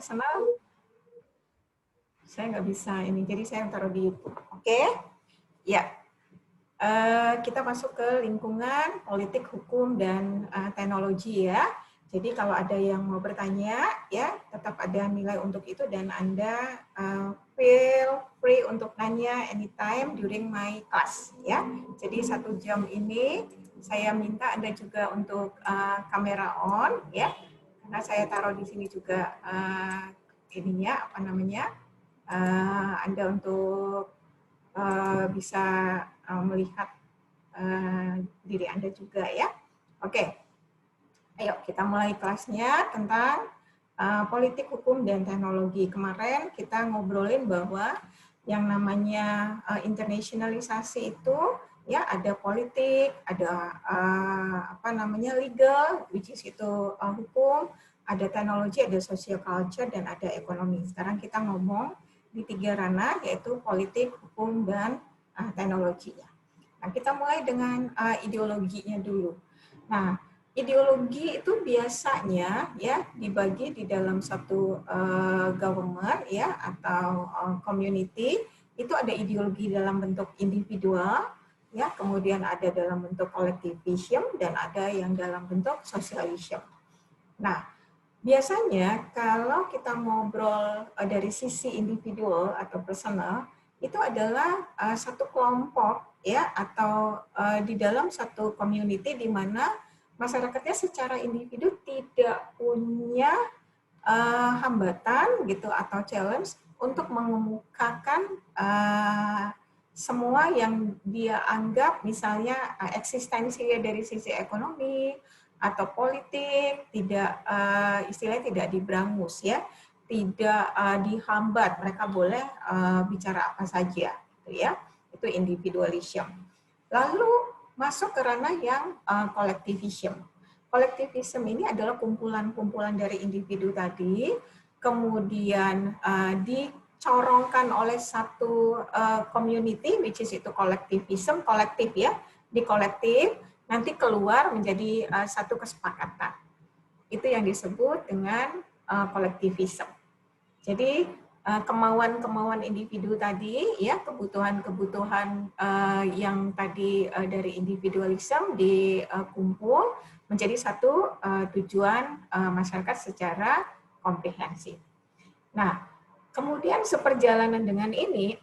personal. Saya nggak bisa ini, jadi saya taruh di YouTube. Oke? Ya. Kita masuk ke lingkungan politik, hukum, dan teknologi ya. Jadi kalau ada yang mau bertanya, ya tetap ada nilai untuk itu dan Anda feel free untuk nanya anytime during my class ya. Jadi 1 jam ini saya minta Anda juga untuk kamera on ya, karena saya taruh di sini juga ininya apa namanya Anda untuk bisa melihat diri Anda juga ya. Oke. Ayo kita mulai kelasnya tentang politik, hukum, dan teknologi. Kemarin kita ngobrolin bahwa yang namanya internasionalisasi itu ya ada politik, ada apa namanya legal, which is itu hukum, ada teknologi, ada social culture, dan ada ekonomi. Sekarang kita ngomong di 3 ranah yaitu politik, hukum, dan teknologinya. Nah, kita mulai dengan ideologinya dulu. Nah, ideologi itu biasanya ya dibagi di dalam satu government ya atau community. Itu ada ideologi dalam bentuk individual ya, kemudian ada dalam bentuk collectivism dan ada yang dalam bentuk socialism. Nah, biasanya kalau kita ngobrol dari sisi individual atau personal, itu adalah satu kelompok ya atau di dalam satu community di mana masyarakatnya secara individu tidak punya hambatan gitu atau challenge untuk mengemukakan semua yang dia anggap misalnya eksistensinya dari sisi ekonomi atau politik tidak istilahnya tidak diberangus ya, tidak dihambat, mereka boleh bicara apa saja gitu ya. Itu individualism. Lalu masuk ke ranah yang collectivism. Collectivism ini adalah kumpulan-kumpulan dari individu tadi, kemudian dicorongkan oleh satu community, which is itu collectivism, kolektif ya, di kolektif, nanti keluar menjadi satu kesepakatan. Itu yang disebut dengan collectivism. Jadi kemauan-kemauan individu tadi, ya kebutuhan-kebutuhan yang tadi dari individualisme dikumpul menjadi satu tujuan masyarakat secara komprehensif. Nah, kemudian seperjalanan dengan ini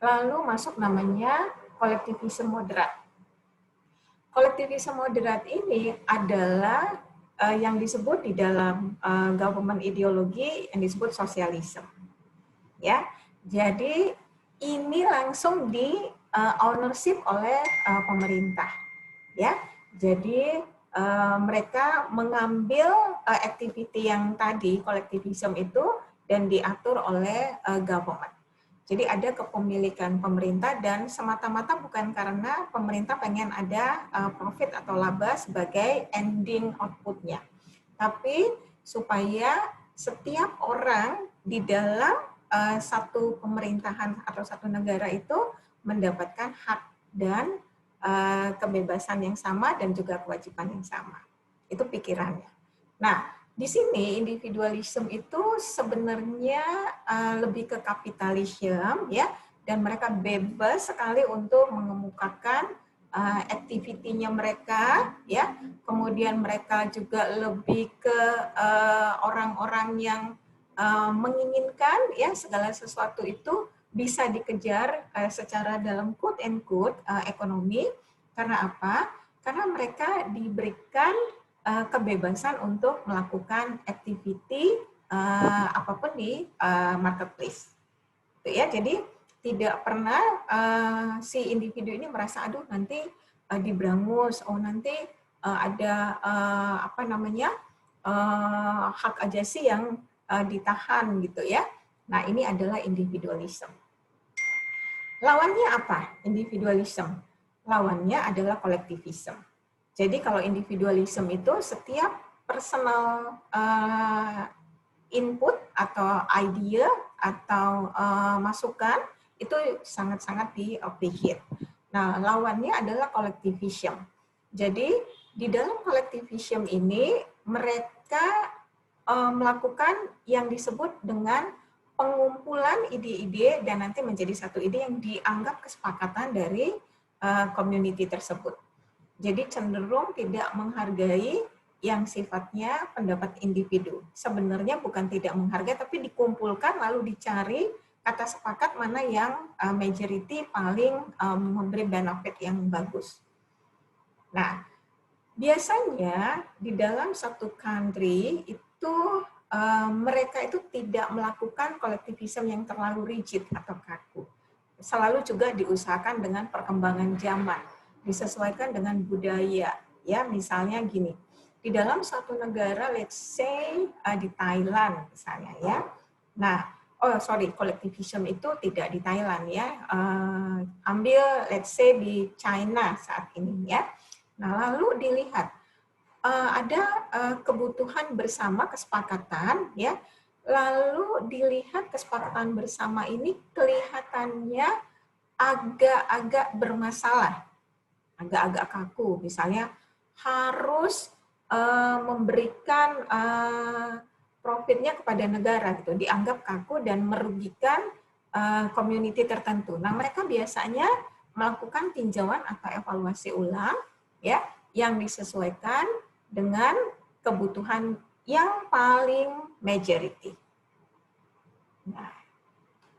lalu masuk namanya kolektivisme moderat. Kolektivisme moderat ini adalah yang disebut di dalam government ideologi yang disebut sosialisme. Ya, jadi ini langsung di ownership oleh pemerintah. Ya, jadi mereka mengambil activity yang tadi kolektivisme itu dan diatur oleh government. Jadi ada kepemilikan pemerintah dan semata-mata bukan karena pemerintah pengen ada profit atau laba sebagai ending output-nya. Tapi supaya setiap orang di dalam satu pemerintahan atau satu negara itu mendapatkan hak dan kebebasan yang sama dan juga kewajiban yang sama. Itu pikirannya. Nah, di sini individualisme itu sebenarnya lebih ke kapitalisme ya, dan mereka bebas sekali untuk mengemukakan activity-nya mereka ya. Kemudian mereka juga lebih ke orang-orang yang menginginkan ya segala sesuatu itu bisa dikejar secara dalam quote and quote ekonomi. Karena apa? Karena mereka diberikan kebebasan untuk melakukan activity apapun di marketplace. Itu ya, jadi tidak pernah si individu ini merasa aduh nanti diberangus, oh nanti ada apa namanya hak ajasi yang ditahan gitu ya. Nah, ini adalah individualisme. Lawannya apa? Individualisme. Lawannya adalah kolektivisme. Jadi kalau individualisme itu setiap personal input atau idea atau masukan itu sangat-sangat di-appreciate. Nah, lawannya adalah collectivism. Jadi di dalam collectivism ini mereka melakukan yang disebut dengan pengumpulan ide-ide dan nanti menjadi satu ide yang dianggap kesepakatan dari community tersebut. Jadi cenderung tidak menghargai yang sifatnya pendapat individu. Sebenarnya bukan tidak menghargai, tapi dikumpulkan lalu dicari kata sepakat mana yang majority paling memberi benefit yang bagus. Nah, biasanya di dalam satu country itu mereka itu tidak melakukan kolektivisme yang terlalu rigid atau kaku. Selalu juga diusahakan dengan perkembangan zaman, disesuaikan dengan budaya. Ya, misalnya gini, di dalam suatu negara, let's say di Thailand misalnya ya. Nah, kolektivisme itu tidak di Thailand ya. Ambil let's say di China saat ini ya. Nah, lalu dilihat ada kebutuhan bersama, kesepakatan ya. Lalu dilihat kesepakatan bersama ini kelihatannya agak-agak bermasalah, agak-agak kaku. Misalnya harus memberikan profitnya kepada negara gitu, dianggap kaku dan merugikan community tertentu. Nah, mereka biasanya melakukan tinjauan atau evaluasi ulang ya yang disesuaikan dengan kebutuhan yang paling majority. Nah,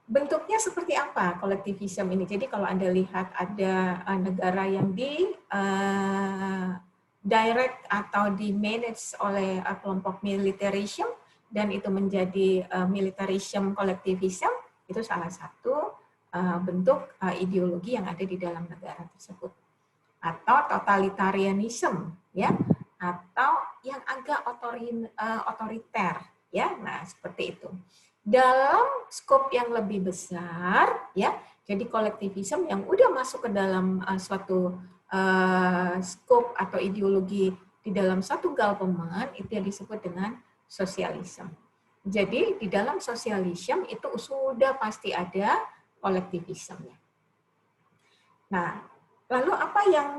bentuknya seperti apa kolektivisme ini? Jadi kalau Anda lihat ada negara yang di direct atau di manage oleh kelompok militarism dan itu menjadi militarism kolektivisme, itu salah satu bentuk ideologi yang ada di dalam negara tersebut. Atau totalitarianism ya, atau yang agak otoriter ya. Nah, seperti itu. Dalam skop yang lebih besar ya, jadi kolektivisme yang udah masuk ke dalam suatu skop atau ideologi di dalam satu government, itu yang disebut dengan sosialisme. Jadi di dalam sosialisme itu sudah pasti ada kolektivismenya. Nah, lalu apa yang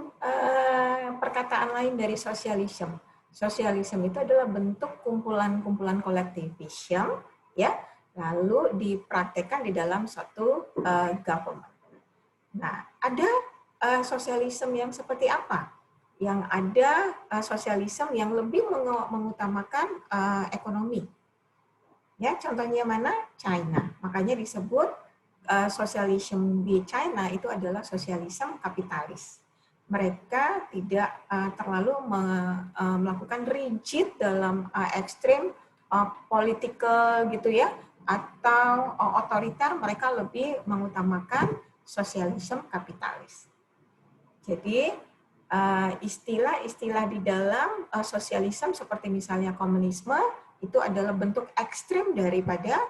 perkataan lain dari sosialisme? Sosialisme itu adalah bentuk kumpulan-kumpulan kolektivisme ya, lalu dipraktekkan di dalam suatu government. Nah, ada sosialisme yang seperti apa? Yang ada sosialisme yang lebih mengutamakan ekonomi. Ya, contohnya mana? China. Makanya disebut sosialisme di China itu adalah sosialisme kapitalis. Mereka tidak terlalu melakukan rigid dalam ekstrim political gitu ya, atau otoriter. Mereka lebih mengutamakan sosialisme kapitalis. Jadi istilah-istilah di dalam sosialisme seperti misalnya komunisme itu adalah bentuk ekstrim daripada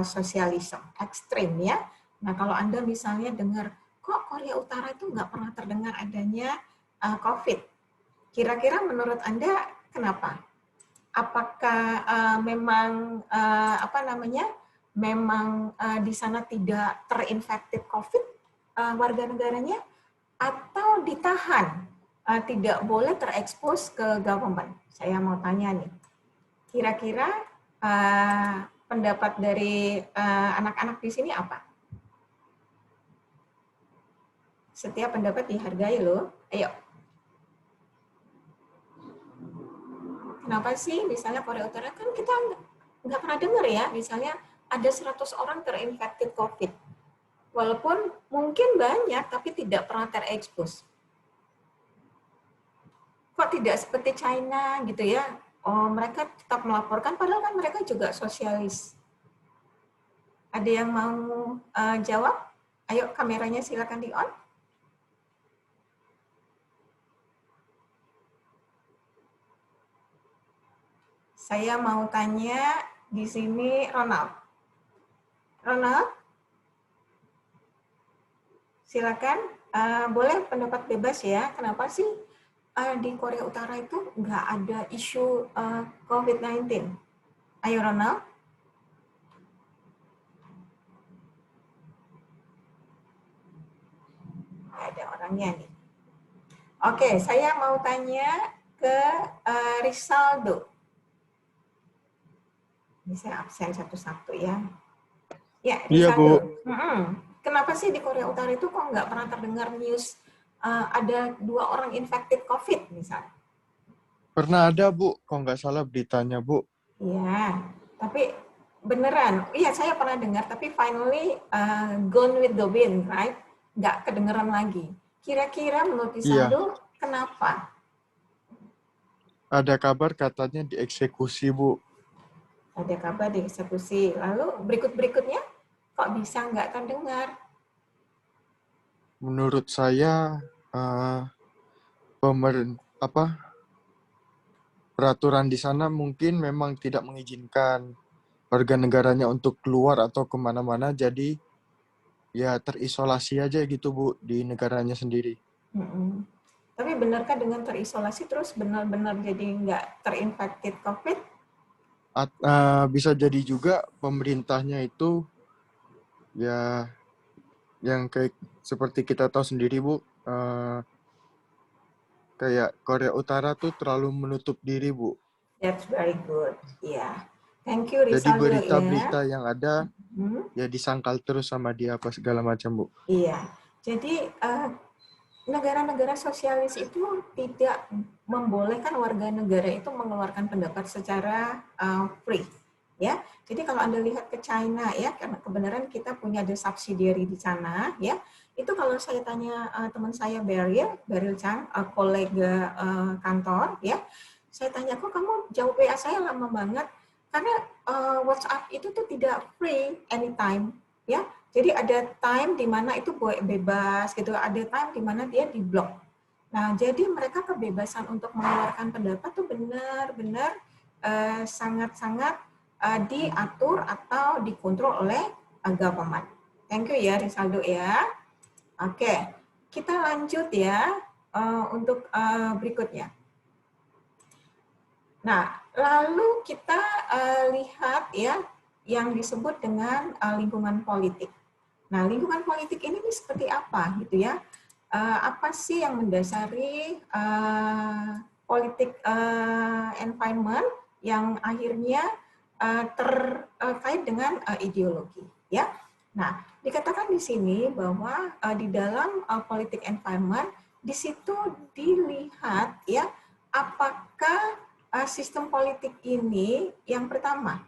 sosialisme, ekstrim ya. Nah, kalau Anda misalnya dengar, kok Korea Utara itu nggak pernah terdengar adanya COVID. Kira-kira menurut Anda kenapa? Apakah memang memang di sana tidak terinfektif COVID warga negaranya, atau ditahan, tidak boleh terekspos ke government? Saya mau tanya nih, kira-kira pendapat dari anak-anak di sini apa? Setiap pendapat dihargai loh. Ayo. Kenapa sih misalnya Korea Utara kan kita nggak pernah dengar ya, misalnya ada 100 orang terinfektif COVID. Walaupun mungkin banyak, tapi tidak pernah terekspos. Kok tidak seperti China gitu ya? Oh, mereka tetap melaporkan, padahal kan mereka juga sosialis. Ada yang mau jawab? Ayo, kameranya silakan di-on. Saya mau tanya di sini Ronald. Ronald? Silakan, boleh pendapat bebas ya. Kenapa sih di Korea Utara itu nggak ada isu COVID-19? Ayo Ronald. Nggak ada orangnya nih. Oke, saya mau tanya ke Risaldo. Ini saya absen satu-satu ya. Ya, Iya, Bu. Rizaldo. Kenapa sih di Korea Utara itu kok nggak pernah terdengar news ada 2 orang infected COVID misalnya? Pernah ada, Bu. Kok nggak salah beritanya, Bu. Iya, tapi beneran. Iya, saya pernah dengar, tapi finally gone with the wind, right? Nggak kedengeran lagi. Kira-kira menurut Iya, Rizaldo, kenapa? ada kabar katanya dieksekusi, Bu. Ada kabar dieksekusi. Lalu berikut-berikutnya, kok bisa nggak terdengar? Menurut saya, peraturan di sana mungkin memang tidak mengizinkan warga negaranya untuk keluar atau kemana-mana, jadi ya terisolasi aja gitu, Bu, di negaranya sendiri. Mm-mm. Tapi benarkah dengan terisolasi terus benar-benar jadi nggak terinfekted COVID? Bisa jadi juga pemerintahnya itu ya yang kayak seperti kita tahu sendiri, Bu, kayak Korea Utara tuh terlalu menutup diri, Bu. That's very good. Ya, thank you Jadi Rizaldo ya. berita-berita yang ada Hmm. ya disangkal terus sama dia apa segala macam, Bu. Iya, jadi negara-negara sosialis itu tidak membolehkan warga negara itu mengeluarkan pendapat secara free, ya. Jadi kalau Anda lihat ke China ya, karena kebenaran kita punya the subsidiary di sana, ya. Itu kalau saya tanya teman saya Beryl Chang, kolega kantor, ya. Saya tanya, kok kamu jawab WA saya lama banget? Karena WhatsApp itu tuh tidak free anytime, ya. Jadi ada time di mana itu bebas gitu, ada time di mana dia diblok. Nah, jadi mereka kebebasan untuk mengeluarkan pendapat tuh benar-benar sangat-sangat diatur atau dikontrol oleh government. Thank you ya Rizaldo ya. Oke, kita lanjut ya untuk berikutnya. Nah, lalu kita lihat ya yang disebut dengan lingkungan politik. Nah, lingkungan politik ini seperti apa gitu ya? Apa sih yang mendasari politik environment yang akhirnya terkait dengan ideologi, ya? Nah, dikatakan di sini bahwa di dalam politik environment di situ dilihat ya apakah sistem politik ini yang pertama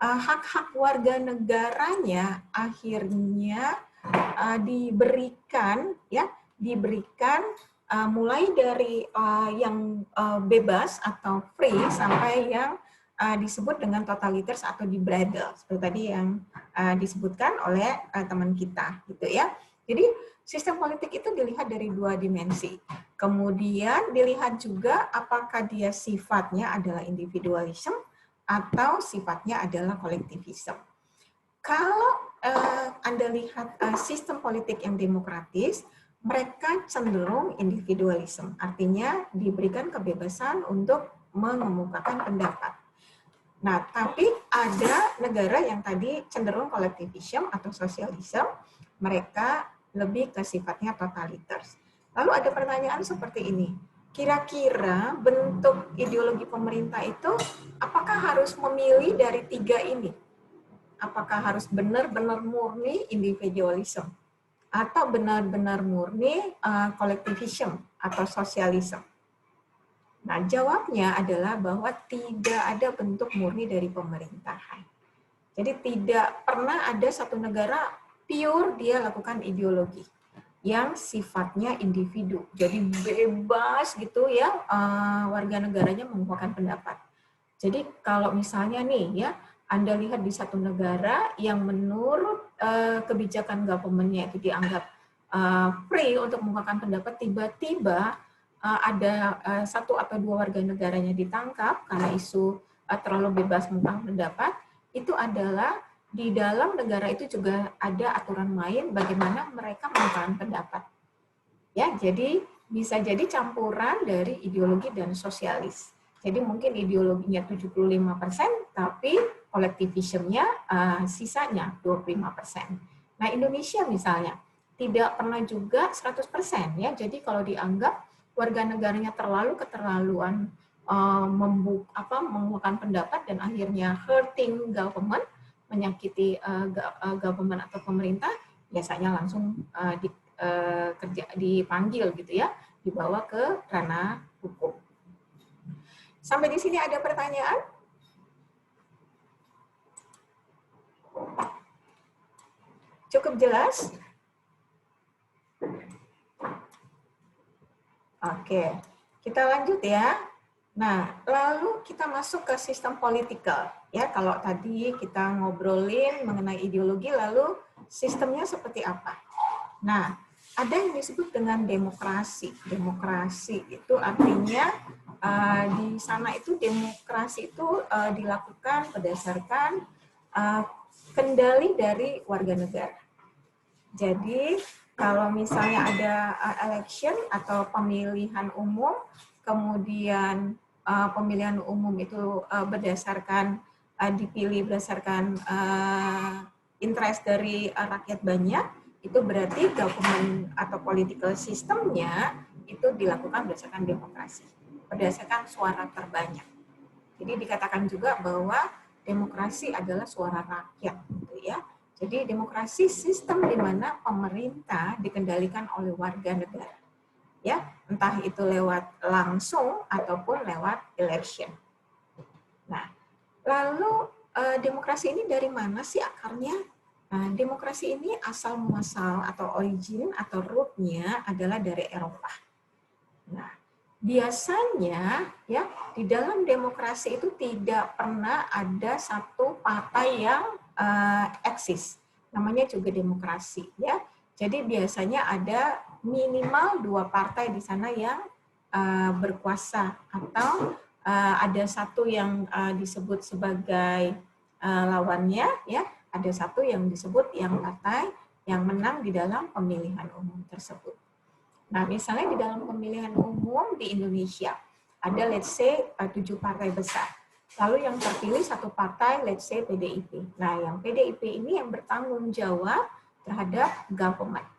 hak-hak warga negaranya akhirnya diberikan mulai dari yang bebas atau free sampai yang disebut dengan totalitarian atau dibridle seperti tadi yang disebutkan oleh teman kita gitu ya. Jadi sistem politik itu dilihat dari 2 dimensi. Kemudian dilihat juga apakah dia sifatnya adalah individualisme atau sifatnya adalah kolektivisme. Kalau Anda lihat sistem politik yang demokratis, mereka cenderung individualisme, artinya diberikan kebebasan untuk mengemukakan pendapat. Nah, tapi ada negara yang tadi cenderung kolektivisme atau sosialisme, mereka lebih ke sifatnya totaliter. Lalu ada pertanyaan seperti ini, kira-kira bentuk ideologi pemerintah itu apakah harus memilih dari 3 ini? Apakah harus benar-benar murni individualisme atau benar-benar murni kolektivisme atau sosialisme? Nah, jawabnya adalah bahwa tidak ada bentuk murni dari pemerintahan. Jadi tidak pernah ada satu negara pure dia lakukan ideologi yang sifatnya individu. Jadi bebas gitu ya warga negaranya mengungkapkan pendapat. Jadi kalau misalnya nih ya Anda lihat di satu negara yang menurut kebijakan government-nya itu dianggap free untuk mengungkapkan pendapat, tiba-tiba ada 1 atau 2 warga negaranya ditangkap karena isu terlalu bebas mengungkapkan pendapat, itu adalah di dalam negara itu juga ada aturan main bagaimana mereka mengungkapkan pendapat. Ya, jadi bisa jadi campuran dari ideologi dan sosialis. Jadi mungkin ideologinya 75%, tapi kolektivismenya sisanya 25%. Nah, Indonesia misalnya tidak pernah juga 100% ya. Jadi kalau dianggap warga negaranya terlalu keterlaluan mengeluarkan pendapat dan akhirnya hurting government, menyakiti government atau pemerintah, biasanya langsung dipanggil gitu ya, dibawa ke ranah hukum. Sampai di sini ada pertanyaan? Cukup jelas? Oke, kita lanjut ya. Nah, lalu kita masuk ke sistem politikal. Ya, kalau tadi kita ngobrolin mengenai ideologi, lalu sistemnya seperti apa? Nah, ada yang disebut dengan demokrasi. Demokrasi itu artinya di sana itu demokrasi itu dilakukan berdasarkan kendali dari warga negara. Jadi kalau misalnya ada election atau pemilihan umum, kemudian pemilihan umum itu berdasarkan dipilih berdasarkan interest dari rakyat banyak, itu berarti government atau political systemnya itu dilakukan berdasarkan demokrasi, berdasarkan suara terbanyak. Jadi dikatakan juga bahwa demokrasi adalah suara rakyat, gitu ya. Jadi demokrasi sistem di mana pemerintah dikendalikan oleh warga negara, ya, entah itu lewat langsung ataupun lewat election. Nah, lalu demokrasi ini dari mana sih akarnya? Nah, demokrasi ini asal muasal atau origin atau rootnya adalah dari Eropa. Nah, biasanya ya di dalam demokrasi itu tidak pernah ada satu partai yang eksis. Namanya juga demokrasi ya. Jadi biasanya ada minimal 2 partai di sana yang berkuasa atau ada satu yang disebut sebagai lawannya ya, ada satu yang disebut yang partai yang menang di dalam pemilihan umum tersebut. Nah, misalnya di dalam pemilihan umum di Indonesia, ada let's say 7 partai besar. Lalu yang terpilih satu partai, let's say PDIP. Nah, yang PDIP ini yang bertanggung jawab terhadap government.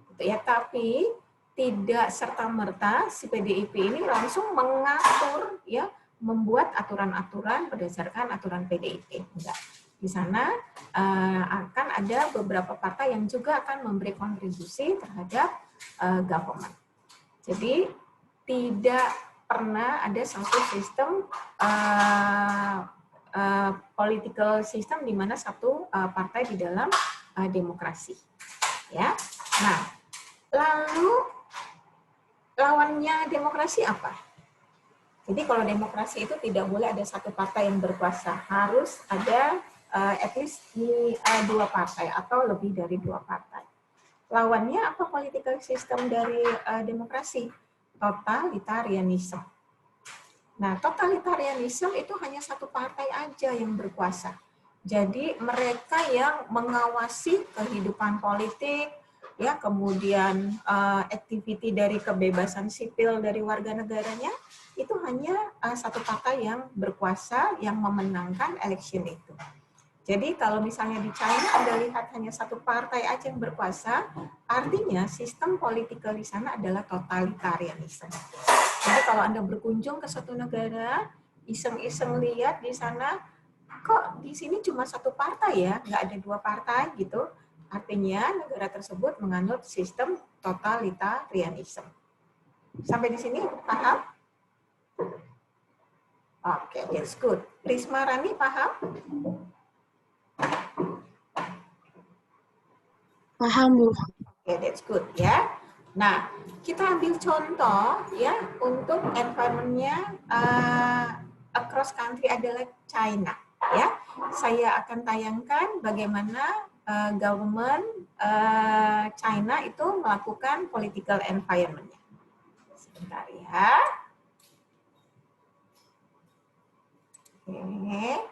Gitu ya, tapi tidak serta-merta si PDIP ini langsung mengatur, ya, membuat aturan-aturan berdasarkan aturan PDIP. Enggak. Di sana akan ada beberapa partai yang juga akan memberi kontribusi terhadap government. Jadi tidak pernah ada satu sistem political system di mana satu partai di dalam demokrasi. Ya. Nah, lalu lawannya demokrasi apa? Jadi kalau demokrasi itu tidak boleh ada satu partai yang berkuasa, harus ada at least 2 partai atau lebih dari 2 partai. Lawannya apa political system dari demokrasi? Totalitarianisme. Nah, totalitarianisme itu hanya satu partai aja yang berkuasa. Jadi mereka yang mengawasi kehidupan politik, ya, kemudian activity dari kebebasan sipil dari warga negaranya, itu hanya satu partai yang berkuasa yang memenangkan election itu. Jadi kalau misalnya di China Anda lihat hanya satu partai aja yang berkuasa, artinya sistem politikal di sana adalah totalitarianisme. Jadi kalau Anda berkunjung ke suatu negara, iseng-iseng lihat di sana, kok di sini cuma satu partai ya, nggak ada 2 partai gitu, artinya negara tersebut menganut sistem totalitarianisme. Sampai di sini paham? Oke, that's good. Risma Rani paham? Paham, Bu. Oke, that's good ya. Nah, kita ambil contoh ya untuk environment-nya across country adalah China ya. Saya akan tayangkan bagaimana government China itu melakukan political environment-nya. Sebentar ya. Oke.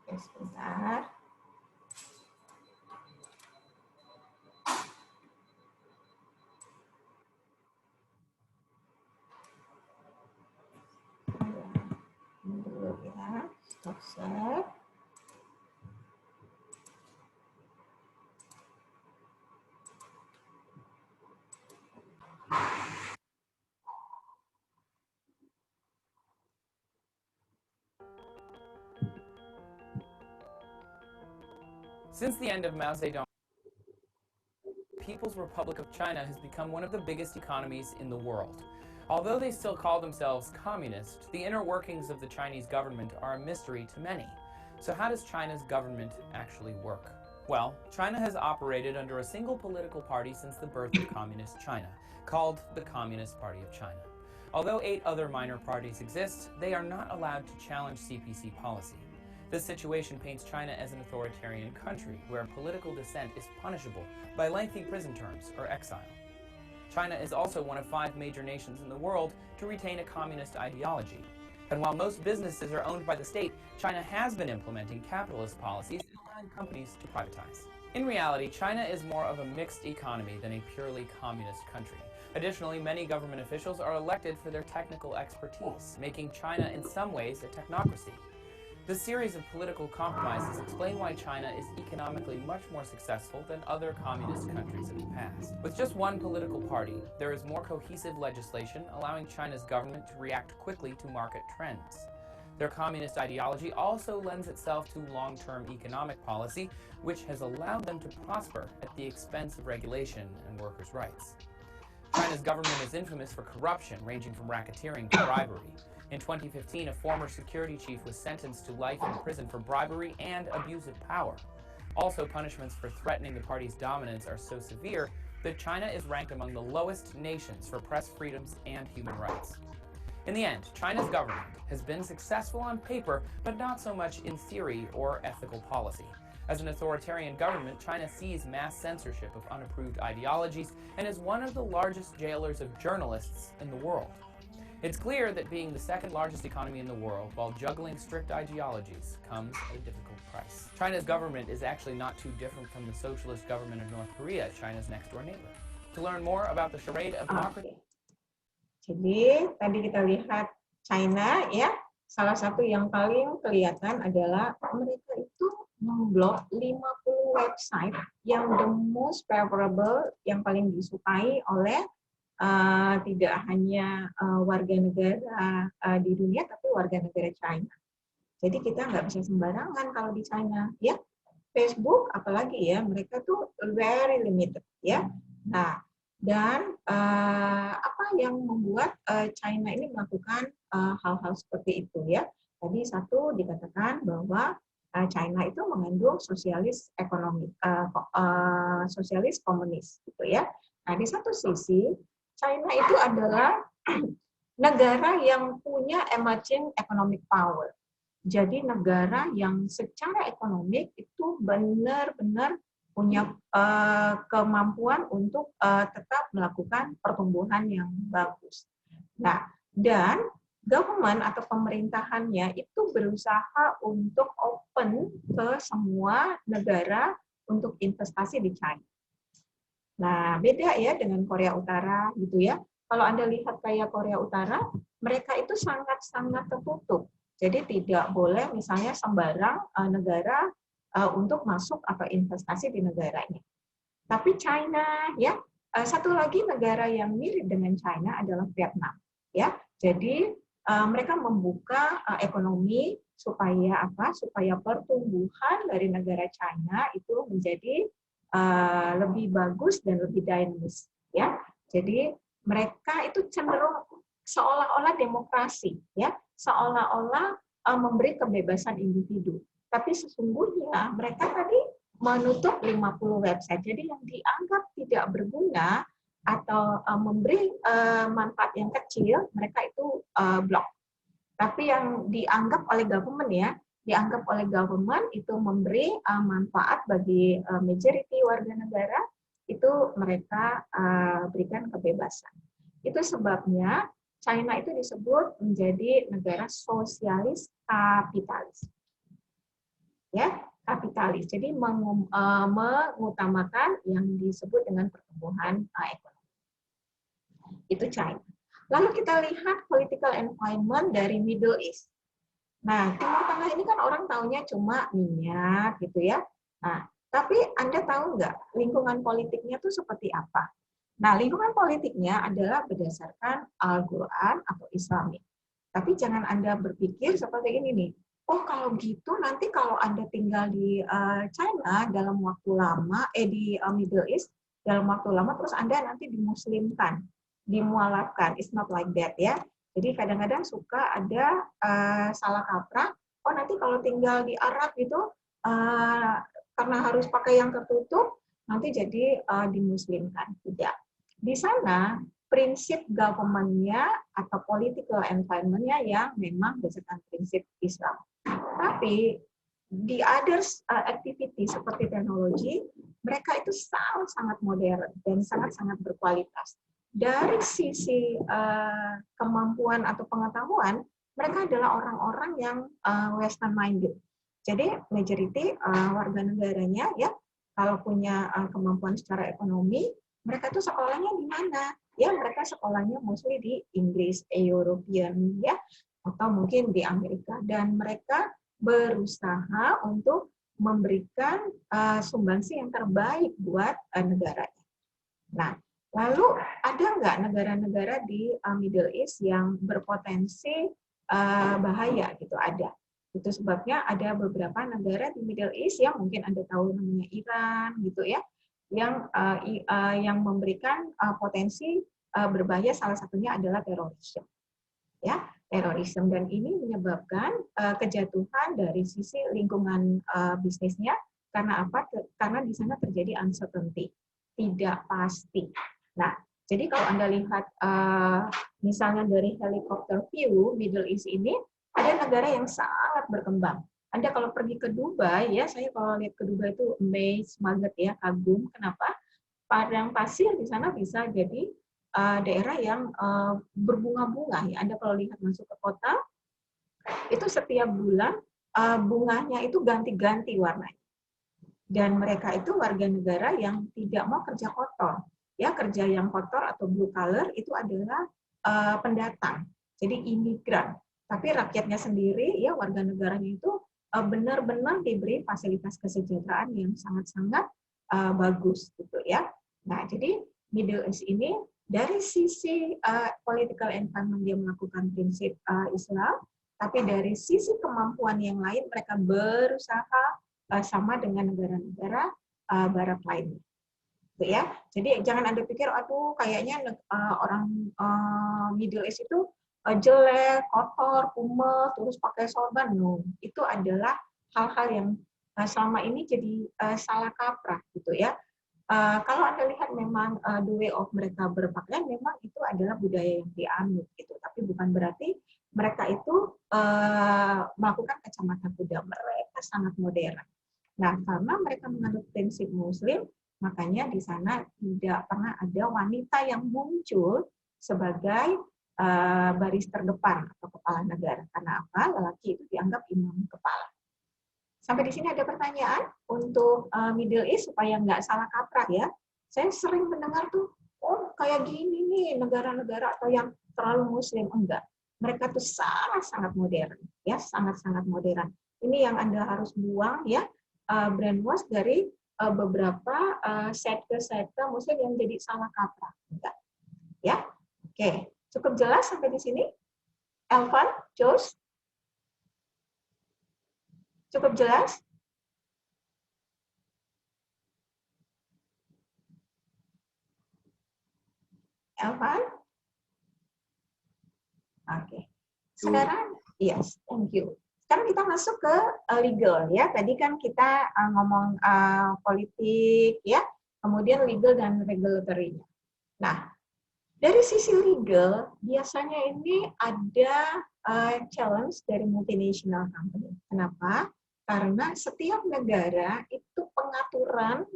Saya sebentar. Dulu ya, stop share. Since the end of Mao Zedong, People's Republic of China has become one of the biggest economies in the world. Although they still call themselves communist, the inner workings of the Chinese government are a mystery to many. So how does China's government actually work? Well, China has operated under a single political party since the birth of Communist China, called the Communist Party of China. Although 8 other minor parties exist, they are not allowed to challenge CPC policy. This situation paints China as an authoritarian country where political dissent is punishable by lengthy prison terms or exile. China is also one of 5 major nations in the world to retain a communist ideology. And while most businesses are owned by the state, China has been implementing capitalist policies and allowing companies to privatize. In reality, China is more of a mixed economy than a purely communist country. Additionally, many government officials are elected for their technical expertise, making China in some ways a technocracy. This series of political compromises explain why China is economically much more successful than other communist countries of the past. With just one political party, there is more cohesive legislation allowing China's government to react quickly to market trends. Their communist ideology also lends itself to long-term economic policy, which has allowed them to prosper at the expense of regulation and workers' rights. China's government is infamous for corruption, ranging from racketeering to bribery. In 2015, a former security chief was sentenced to life in prison for bribery and abuse of power. Also, punishments for threatening the party's dominance are so severe that China is ranked among the lowest nations for press freedoms and human rights. In the end, China's government has been successful on paper, but not so much in theory or ethical policy. As an authoritarian government, China sees mass censorship of unapproved ideologies and is one of the largest jailers of journalists in the world. It's clear that being the second largest economy in the world while juggling strict ideologies comes at a difficult price. China's government is actually not too different from the socialist government of North Korea, China's next-door neighbor. To learn more about the charade of democracy. Jadi tadi kita lihat China ya, salah satu yang paling kelihatan adalah mereka itu memblok 50 website yang the most favorable, yang paling disukai oleh tidak hanya warga negara di dunia, tapi warga negara China. Jadi kita nggak bisa sembarangan kalau di China, ya. Facebook, apalagi ya, mereka tuh very limited, ya. Nah, dan apa yang membuat China ini melakukan hal-hal seperti itu, ya? Tadi satu dikatakan bahwa China itu mengandung sosialis ekonomi, sosialis komunis, gitu ya. Nah, di satu sisi China itu adalah negara yang punya emerging economic power. Jadi negara yang secara ekonomik itu benar-benar punya kemampuan untuk tetap melakukan pertumbuhan yang bagus. Nah, dan government atau pemerintahannya itu berusaha untuk open ke semua negara untuk investasi di China. Nah, beda ya dengan Korea Utara gitu ya. Kalau Anda lihat kayak Korea Utara, mereka itu sangat-sangat tertutup. Jadi tidak boleh misalnya sembarang negara untuk masuk atau investasi di negaranya. Tapi China ya, satu lagi negara yang mirip dengan China adalah Vietnam ya. Jadi mereka membuka ekonomi supaya apa? Supaya pertumbuhan dari negara China itu menjadi lebih bagus dan lebih dinamis ya. Jadi mereka itu cenderung seolah-olah demokrasi ya, seolah-olah memberi kebebasan individu. Tapi sesungguhnya mereka tadi menutup 50 website. Jadi yang dianggap tidak berguna atau memberi manfaat yang kecil, mereka itu blok. Tapi yang dianggap oleh government ya, dianggap oleh government itu memberi manfaat bagi majority warga negara, itu mereka berikan kebebasan. Itu sebabnya China itu disebut menjadi negara sosialis kapitalis. Ya, kapitalis. Jadi mengutamakan yang disebut dengan pertumbuhan ekonomi. Itu China. Lalu kita lihat political environment dari Middle East. Nah, Timur Tengah ini kan orang taunya cuma minyak gitu ya. Nah, tapi Anda tahu nggak lingkungan politiknya tuh seperti apa? Nah, lingkungan politiknya adalah berdasarkan Al-Quran atau Islami. Tapi jangan Anda berpikir seperti ini nih, oh kalau gitu nanti kalau Anda tinggal di China dalam waktu lama, di Middle East dalam waktu lama, terus Anda nanti dimuslimkan, dimualafkan. It's not like that ya. Jadi kadang-kadang suka ada salah kaprah, oh nanti kalau tinggal di Arab gitu, karena harus pakai yang tertutup, nanti jadi dimuslimkan. Tidak. Di sana prinsip government-nya atau political environment-nya yang memang berdasarkan prinsip Islam. Tapi di others activity seperti teknologi, mereka itu sangat-sangat modern dan sangat-sangat berkualitas. Dari sisi kemampuan atau pengetahuan, mereka adalah orang-orang yang western minded. Jadi majority warga negaranya ya kalau punya kemampuan secara ekonomi, mereka tuh sekolahnya di mana? Ya, mereka sekolahnya mostly di Inggris, European, ya, atau mungkin di Amerika. Dan mereka berusaha untuk memberikan sumbangsi yang terbaik buat negaranya. Nah, lalu ada nggak negara-negara di Middle East yang berpotensi bahaya gitu? Ada. Itu sebabnya ada beberapa negara di Middle East yang mungkin Anda tahu namanya Iran, gitu ya, yang memberikan potensi berbahaya, salah satunya adalah terorisme, ya, terorisme, dan ini menyebabkan kejatuhan dari sisi lingkungan bisnisnya. Karena apa? Karena di sana terjadi uncertainty, tidak pasti. Nah, jadi kalau Anda lihat misalnya dari helikopter view Middle East ini, ada negara yang sangat berkembang. Anda kalau pergi ke Dubai, ya, saya kalau lihat ke Dubai itu amazed banget ya, kagum. Kenapa? Padang pasir di sana bisa jadi daerah yang berbunga-bunga. Ya, Anda kalau lihat masuk ke kota, itu setiap bulan bunganya itu ganti-ganti warnanya. Dan mereka itu warga negara yang tidak mau kerja kotor. Ya, kerja yang kotor atau blue collar itu adalah pendatang, jadi imigran. Tapi rakyatnya sendiri, ya, warga negaranya itu benar-benar diberi fasilitas kesejahteraan yang sangat-sangat bagus, gitu ya. Nah, jadi Middle East ini dari sisi political environment dia melakukan prinsip Islam, tapi dari sisi kemampuan yang lain mereka berusaha sama dengan negara-negara Barat lainnya, gitu ya. Jadi jangan Anda pikir, aduh kayaknya orang Middle East itu jelek, kotor, kumel, terus pakai sorban. No, itu adalah hal-hal yang selama ini jadi salah kaprah, gitu ya. Kalau Anda lihat memang the way of mereka berpakaian, memang itu adalah budaya yang dianut, gitu. Tapi bukan berarti mereka itu melakukan kacamata kuda. Mereka sangat modern. Nah, karena mereka menganut prinsip Muslim, makanya di sana tidak pernah ada wanita yang muncul sebagai baris terdepan atau kepala negara. Karena apa? Lelaki itu dianggap imam kepala. Sampai di sini ada pertanyaan untuk Middle East supaya nggak salah kaprah ya. Saya sering mendengar tuh, oh kayak gini nih negara-negara atau yang terlalu Muslim. Enggak. Mereka tuh sangat-sangat modern, ya, sangat-sangat modern. Ini yang Anda harus buang ya, brainwash dari beberapa sekte-sekte Muslim yang jadi salah kaprah. Enggak. Ya, oke. Cukup jelas sampai di sini? Elvan, Jos? Cukup jelas? Elvan? Oke. Sekarang, yes, thank you. Sekarang kita masuk ke legal ya. Tadi kan kita ngomong politik ya, kemudian legal dan regulatory-nya. Nah, dari sisi legal biasanya ini ada challenge dari multinational company. Kenapa? Karena setiap negara itu pengaturan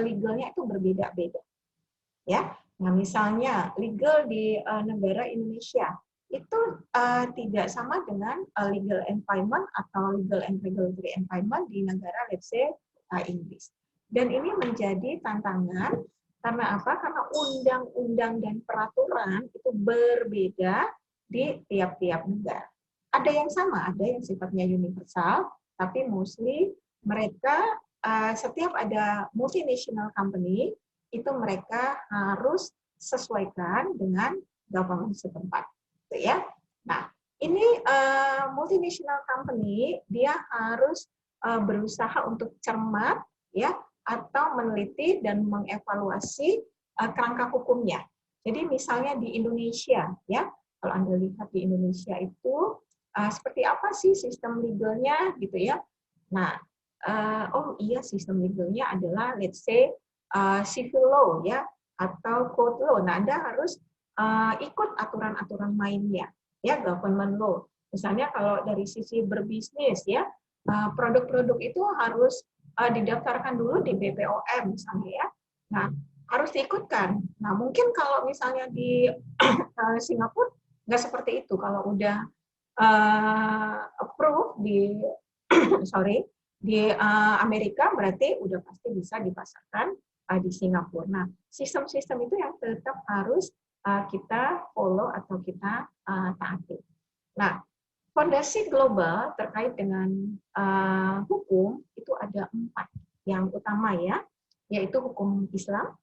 legalnya itu berbeda-beda. Ya. Nah, misalnya legal di negara Indonesia itu tidak sama dengan legal environment atau legal and regulatory environment di negara, let's say, Inggris. Dan ini menjadi tantangan karena apa? Karena undang-undang dan peraturan itu berbeda di tiap-tiap negara. Ada yang sama, ada yang sifatnya universal, tapi mostly mereka setiap ada multinational company, itu mereka harus disesuaikan dengan government setempat, gitu ya. Nah, ini multinational company dia harus berusaha untuk cermat ya atau meneliti dan mengevaluasi kerangka hukumnya. Jadi misalnya di Indonesia ya, kalau Anda lihat di Indonesia itu seperti apa sih sistem legalnya gitu ya. Nah, oh iya sistem legalnya adalah let's say civil law ya atau code law. Nah, Anda harus ikut aturan-aturan mainnya ya, government law. Misalnya kalau dari sisi berbisnis ya, produk-produk itu harus didaftarkan dulu di BPOM misalnya ya. Nah, harus diikutkan. Nah, mungkin kalau misalnya di Singapura nggak seperti itu. Kalau udah approve di di Amerika berarti udah pasti bisa dipasarkan di Singapura. Nah, sistem-sistem itu yang tetap harus kita follow atau kita taati. Nah, fondasi global terkait dengan hukum itu ada 4 yang utama ya, yaitu hukum Islam,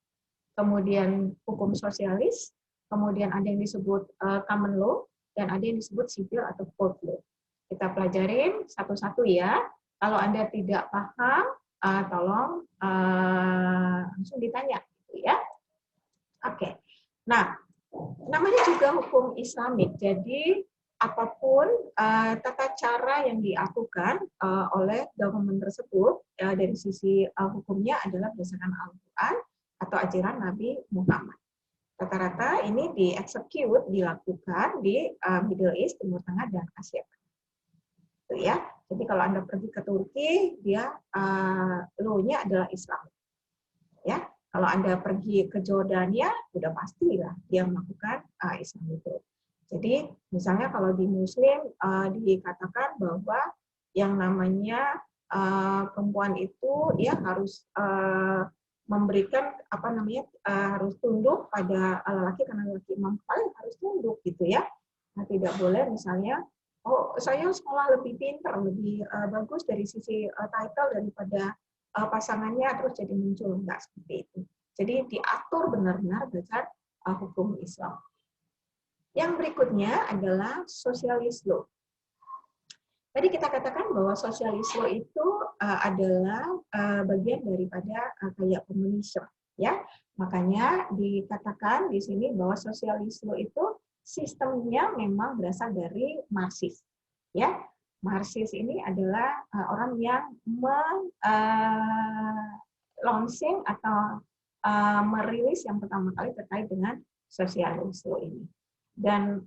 kemudian hukum sosialis, kemudian ada yang disebut common law, dan ada yang disebut civil atau code law. Kita pelajarin satu-satu ya. Kalau Anda tidak paham, tolong langsung ditanya, gitu ya. Oke. Nah, namanya juga hukum Islamik. Jadi apapun tata cara yang dilakukan oleh government tersebut dari sisi hukumnya adalah berdasarkan Al-Quran atau ajaran Nabi Muhammad. Rata-rata ini dieksekut, dilakukan di Middle East, Timur Tengah, dan Asia. Itu ya. Jadi kalau Anda pergi ke Turki, dia law-nya adalah Islam. Ya. Kalau Anda pergi ke Jordania, sudah pastilah dia melakukan Islam itu. Jadi misalnya kalau di Muslim dikatakan bahwa yang namanya perempuan itu ya harus memberikan apa namanya harus tunduk pada laki karena laki imam paling harus tunduk gitu ya. Nah, tidak boleh misalnya oh saya sekolah lebih pintar, lebih bagus dari sisi title daripada pasangannya terus jadi muncul, enggak seperti itu. Jadi diatur benar-benar berdasar hukum Islam. Yang berikutnya adalah socialist law. Tadi kita katakan bahwa socialist law itu adalah bagian daripada kayak komunisme, ya. Makanya dikatakan di sini bahwa socialist law itu sistemnya memang berasal dari Marxis, ya. Marxis ini adalah orang yang launching atau merilis yang pertama kali terkait dengan socialist law ini. Dan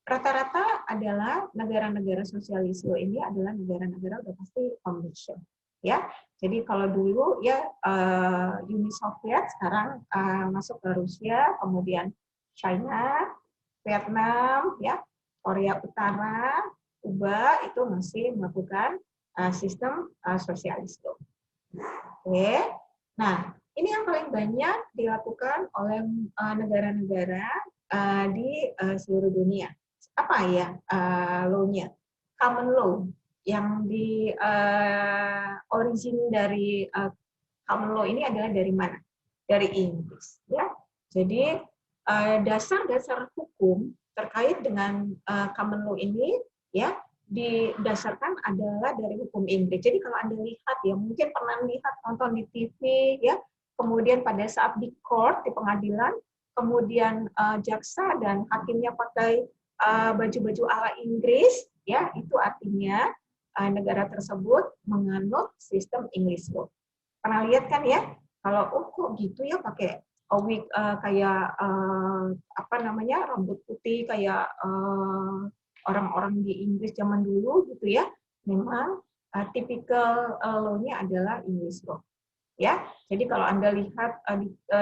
rata-rata adalah negara-negara sosialis ini adalah negara-negara udah pasti komunis, ya. Jadi kalau dulu ya Uni Soviet, sekarang masuk ke Rusia, kemudian China, Vietnam, ya, Korea Utara, Kuba itu masih melakukan sistem sosialis. Oke. Nah, ini yang paling banyak dilakukan oleh negara-negara di seluruh dunia. Apa ya law-nya? Common law yang di origin dari common law ini adalah dari mana? Dari Inggris, ya. Jadi dasar-dasar hukum terkait dengan common law ini, ya, didasarkan adalah dari hukum Inggris. Jadi kalau Anda lihat ya, mungkin pernah lihat nonton di TV, ya, kemudian pada saat di court di pengadilan, kemudian jaksa dan hakimnya pakai baju-baju ala Inggris, ya itu artinya negara tersebut menganut sistem English law. Pernah lihat kan ya? Kalau kok gitu ya pakai wig kayak apa namanya rambut putih kayak orang-orang di Inggris zaman dulu gitu ya. Memang tipikal law-nya adalah English law. Ya, jadi kalau Anda lihat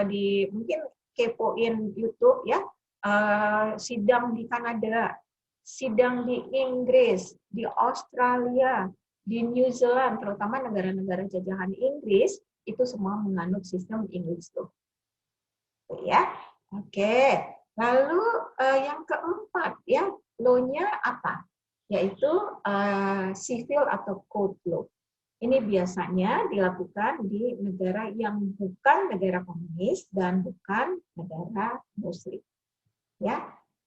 di mungkin kepoin YouTube ya, sidang di Kanada, sidang di Inggris, di Australia, di New Zealand, terutama negara-negara jajahan Inggris, itu semua menganut sistem English law. Ya, oke. Lalu yang keempat ya, law-nya apa? Yaitu civil atau code law. Ini biasanya dilakukan di negara yang bukan negara komunis dan bukan negara Muslim. Ya,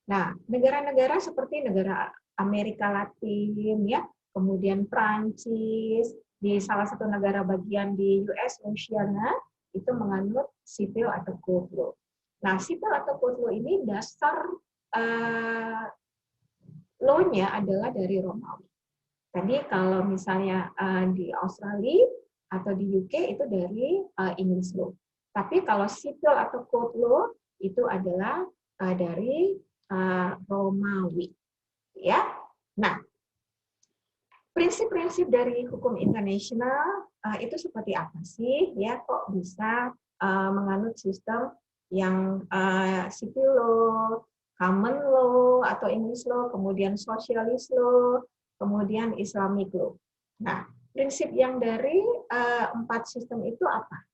nah negara-negara seperti negara Amerika Latin, ya, kemudian Prancis, di salah satu negara bagian di US, Louisiana, itu menganut sipil atau code law. Nah, sipil atau code law ini dasar law-nya adalah dari Romawi. Tadi kalau misalnya di Australia atau di UK itu dari English law. Tapi kalau sipil atau code law itu adalah dari Romawi, ya. Nah, prinsip-prinsip dari hukum internasional itu seperti apa sih? Ya, kok bisa menganut sistem yang sipil law, common law atau English law, kemudian socialist law, kemudian Islamic law. Nah, prinsip yang dari 4 sistem itu apa?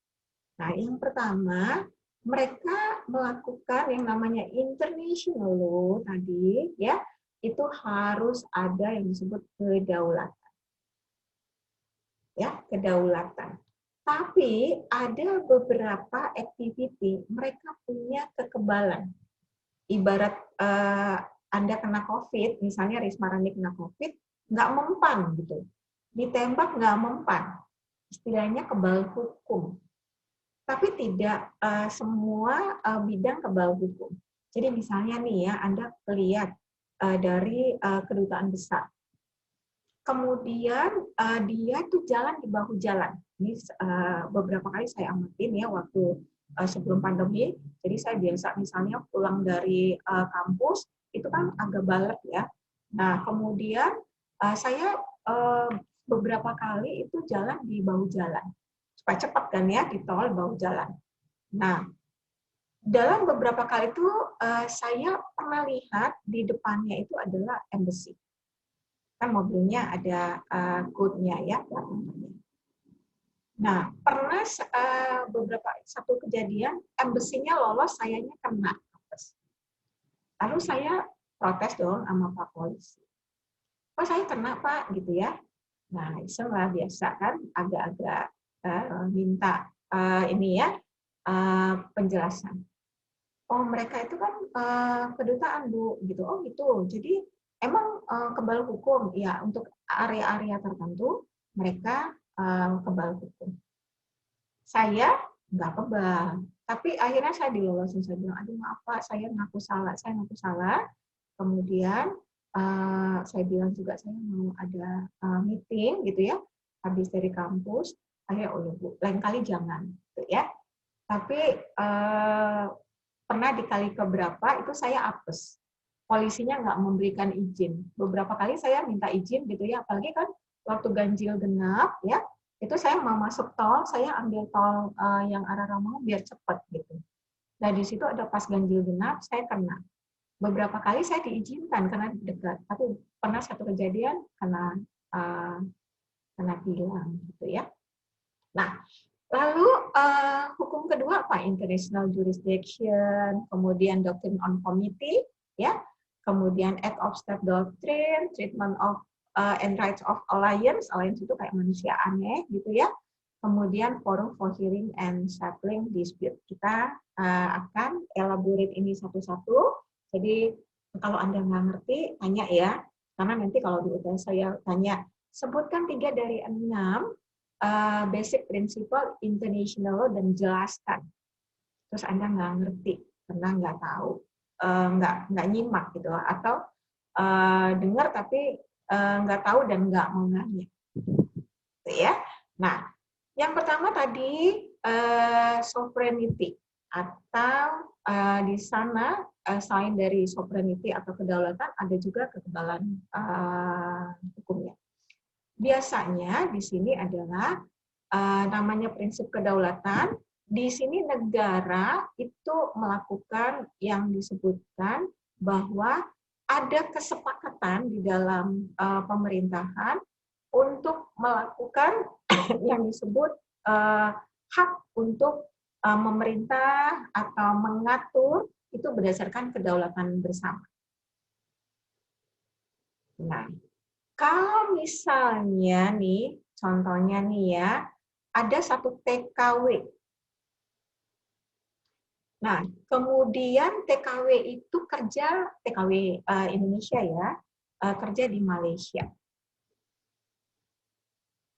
Nah, yang pertama, mereka melakukan yang namanya international law tadi, ya, itu harus ada yang disebut kedaulatan. Ya, kedaulatan. Tapi ada beberapa activity mereka punya kekebalan. Ibarat Anda kena COVID, misalnya Risma Rani kena COVID, nggak mempan gitu. Ditembak nggak mempan. Istilahnya kebal hukum. Tapi tidak semua bidang kebal hukum. Jadi misalnya nih ya, Anda lihat dari kedutaan besar. Kemudian dia tuh jalan di bahu jalan. Ini beberapa kali saya amatin ya waktu sebelum pandemi. Jadi saya biasa misalnya pulang dari kampus itu kan agak balet ya. Nah kemudian saya beberapa kali itu jalan di bahu jalan supaya cepat kan ya di tol bahu jalan. Nah dalam beberapa kali itu saya pernah lihat di depannya itu adalah embassy. Kan mobilnya ada code-nya ya. Nah, pernah beberapa satu kejadian embassy-nya lolos, sayanya kena. Lalu saya protes dong sama Pak Polisi. Kok saya kena Pak gitu ya? Nah, iseng lah biasa kan, agak-agak minta ini ya penjelasan. Oh mereka itu kan kedutaan Bu, gitu. Oh gitu. Jadi emang kebal hukum ya untuk area-area tertentu mereka kebal hukum. Saya nggak kebal, tapi akhirnya saya dilolosin. Saya bilang, aduh maaf Pak, saya ngaku salah. Kemudian saya bilang juga saya mau ada meeting gitu ya, habis dari kampus. Akhirnya oh ya Bu, lain kali jangan, gitu ya. Tapi pernah di kali keberapa itu saya apes. Polisinya nggak memberikan izin. Beberapa kali saya minta izin gitu ya, apalagi kan waktu ganjil genap ya, itu saya mau masuk tol, saya ambil tol yang arah Romangun biar cepat gitu. Nah di situ ada pas ganjil genap, saya kena. Beberapa kali saya diizinkan karena dekat, tapi pernah satu kejadian kena tilang gitu ya. Nah, lalu hukum kedua apa? International jurisdiction, kemudian doctrine on committee, ya, kemudian Act of State Doctrine, treatment of and rights of alliance itu kayak manusia aneh gitu ya. Kemudian forum for hearing and settling dispute. Kita akan elaborate ini satu-satu. Jadi kalau Anda nggak ngerti, tanya ya. Karena nanti kalau di UTS saya tanya, sebutkan 3 dari 6 basic principle international law dan jelaskan. Terus Anda nggak ngerti karena nggak tahu, nggak nyimak gitu, atau dengar tapi nggak tahu dan nggak mau nanya. Gitu ya. Nah, yang pertama tadi sovereignty atau di sana selain dari sovereignty atau kedaulatan ada juga kekebalan hukumnya. Biasanya di sini adalah namanya prinsip kedaulatan. Di sini negara itu melakukan yang disebutkan bahwa ada kesepakatan di dalam pemerintahan untuk melakukan yang disebut hak untuk memerintah atau mengatur itu berdasarkan kedaulatan bersama. Nah, kalau misalnya nih Contohnya nih ya, ada satu TKW. Nah, kemudian TKW itu kerja, TKW Indonesia ya, kerja di Malaysia.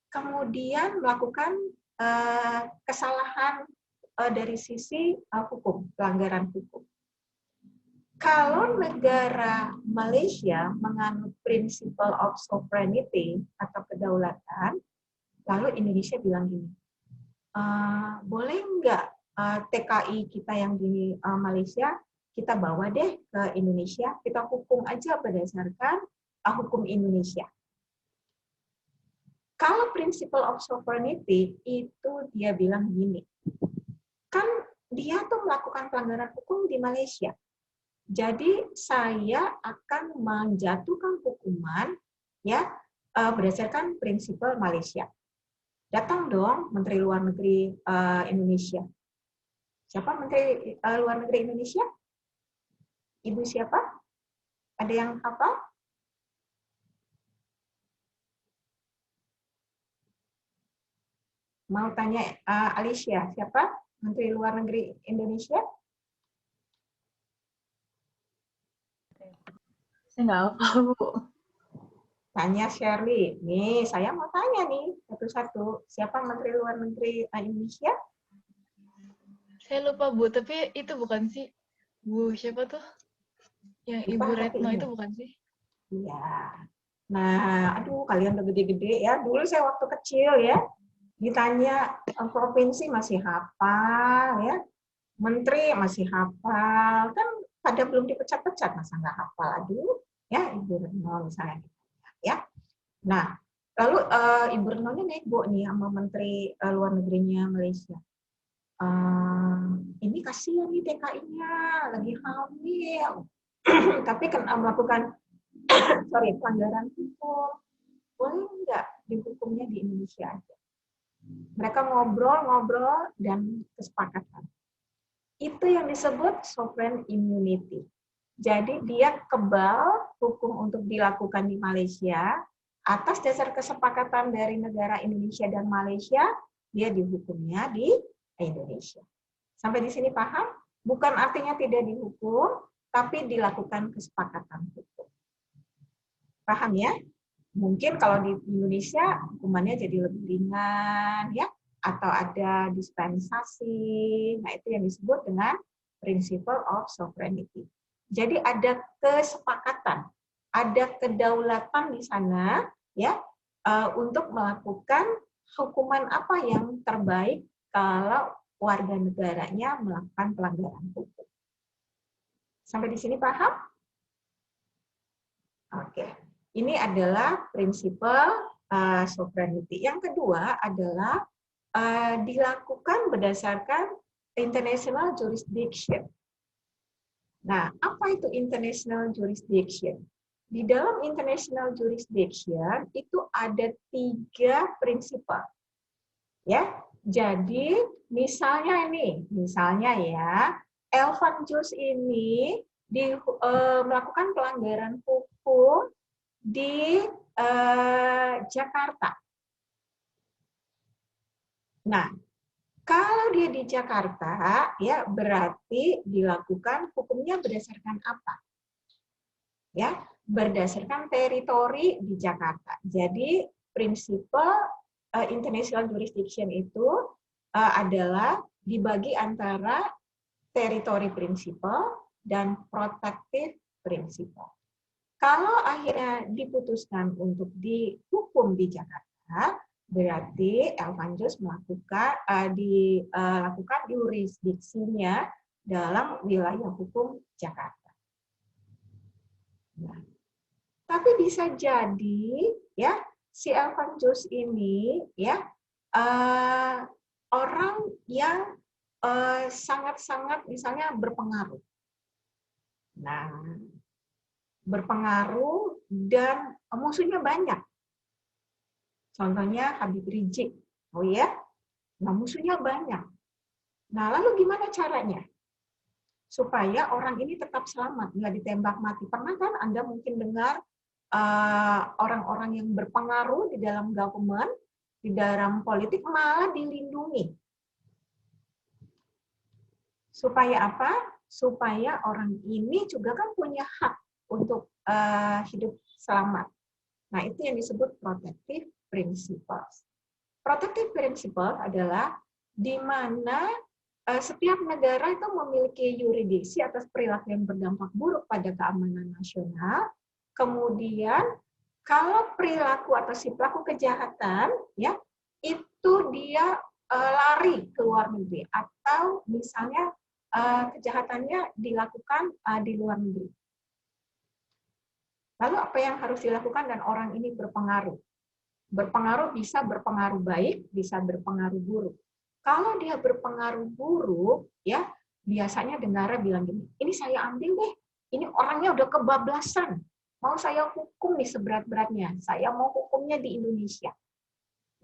Kemudian melakukan kesalahan dari sisi hukum, pelanggaran hukum. Kalau negara Malaysia menganut principle of sovereignty atau kedaulatan, lalu Indonesia bilang gini, boleh nggak TKI kita yang di Malaysia kita bawa deh ke Indonesia, kita hukum aja berdasarkan hukum Indonesia. Kalau principle of sovereignty itu dia bilang gini, kan dia tuh melakukan pelanggaran hukum di Malaysia. Jadi saya akan menjatuhkan hukuman ya berdasarkan prinsipal Malaysia. Datang dong Menteri Luar Negeri Indonesia. Siapa Menteri Luar Negeri Indonesia? Ibu siapa? Ada yang hafal? Mau tanya Alicia, siapa Menteri Luar Negeri Indonesia? Saya nggak hafal, Bu. Tanya Shirley. Nih, saya mau tanya nih satu-satu. Siapa Menteri Luar Negeri Indonesia? Saya lupa, Bu. Tapi itu bukan sih Bu siapa tuh? Yang Lupa, Ibu tapi Retno ini. itu bukan sih? Iya. Nah, aduh kalian udah gede-gede ya. Dulu saya waktu kecil ya, ditanya provinsi masih hafal ya, menteri masih hafal. Kan pada belum dipecat-pecat masa nggak hafal. Aduh, ya Ibu Retno misalnya. Ya. Nah, lalu Ibu Retno-nya nego nih sama Menteri Luar Negerinya Malaysia. Ini kasihan nih TKI-nya, lagi hamil. Tapi kan melakukan pelanggaran hukum. Boleh nggak dihukumnya di Indonesia aja? Mereka ngobrol-ngobrol dan kesepakatan. Itu yang disebut sovereign immunity. Jadi dia kebal hukum untuk dilakukan di Malaysia, atas dasar kesepakatan dari negara Indonesia dan Malaysia, dia dihukumnya di Indonesia. Sampai di sini paham? Bukan artinya tidak dihukum, tapi dilakukan kesepakatan hukum. Paham ya? Mungkin kalau di Indonesia hukumannya jadi lebih ringan ya, atau ada dispensasi. Nah, itu yang disebut dengan principle of sovereignty. Jadi ada kesepakatan, ada kedaulatan di sana ya untuk melakukan hukuman apa yang terbaik kalau warga negaranya melakukan pelanggaran hukum. Sampai di sini paham? Oke. Ini adalah prinsipal sovereignty. Yang kedua adalah dilakukan berdasarkan international jurisdiction. Nah, apa itu international jurisdiction? Di dalam international jurisdiction itu ada 3 prinsipal. Ya, jadi misalnya ya, Elvan Jus ini melakukan pelanggaran hukum di Jakarta. Nah, kalau dia di Jakarta, ya berarti dilakukan hukumnya berdasarkan apa? Ya, berdasarkan teritori di Jakarta. Jadi prinsipal international jurisdiction itu adalah dibagi antara teritori prinsipal dan protective prinsipal. Kalau akhirnya diputuskan untuk dihukum di Jakarta, berarti Elvan Jus dilakukan jurisdiksinya dalam wilayah hukum Jakarta. Nah, tapi bisa jadi ya si Elvan Jus ini ya orang yang sangat-sangat misalnya berpengaruh. Nah, berpengaruh dan musuhnya banyak. Contohnya Habib Rizik. Oh ya, nah musuhnya banyak. Nah, lalu gimana caranya? Supaya orang ini tetap selamat, nggak ditembak mati. Pernah kan Anda mungkin dengar orang-orang yang berpengaruh di dalam government, di dalam politik malah dilindungi. Supaya apa? Supaya orang ini juga kan punya hak untuk hidup selamat. Nah, itu yang disebut protective principles. Protective principle adalah di mana setiap negara itu memiliki yurisdiksi atas perilaku yang berdampak buruk pada keamanan nasional. Kemudian kalau perilaku atau si pelaku kejahatan ya itu dia lari ke luar negeri atau misalnya kejahatannya dilakukan di luar negeri. Lalu apa yang harus dilakukan dan orang ini berpengaruh? Berpengaruh bisa berpengaruh baik, bisa berpengaruh buruk. Kalau dia berpengaruh buruk, ya biasanya negara bilang gini, ini saya ambil deh, ini orangnya udah kebablasan, mau saya hukum nih seberat-beratnya, saya mau hukumnya di Indonesia.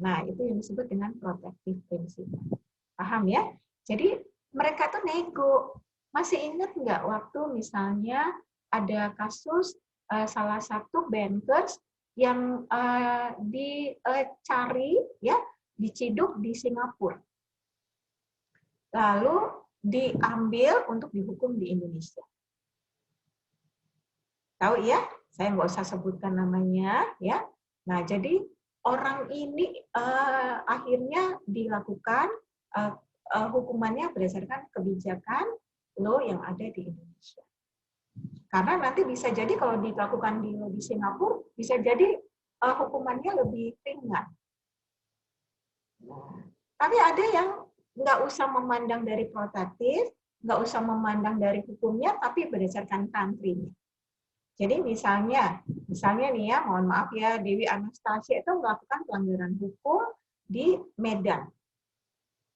Nah, itu yang disebut dengan protective principle. Paham ya? Jadi mereka tuh nego. Masih ingat nggak waktu misalnya ada kasus salah satu bankers yang dicari, ya, diciduk di Singapura, lalu diambil untuk dihukum di Indonesia. Tahu ya? Saya nggak usah sebutkan namanya, ya. Nah, jadi orang ini akhirnya dilakukan hukumannya berdasarkan kebijakan law yang ada di Indonesia. Karena nanti bisa jadi kalau dilakukan di Singapura, bisa jadi hukumannya lebih ringan. Nah, tapi ada yang nggak usah memandang dari protektif, nggak usah memandang dari hukumnya, tapi berdasarkan country-nya. Jadi misalnya nih ya, mohon maaf ya, Dewi Anastasia itu melakukan pelanggaran hukum di Medan.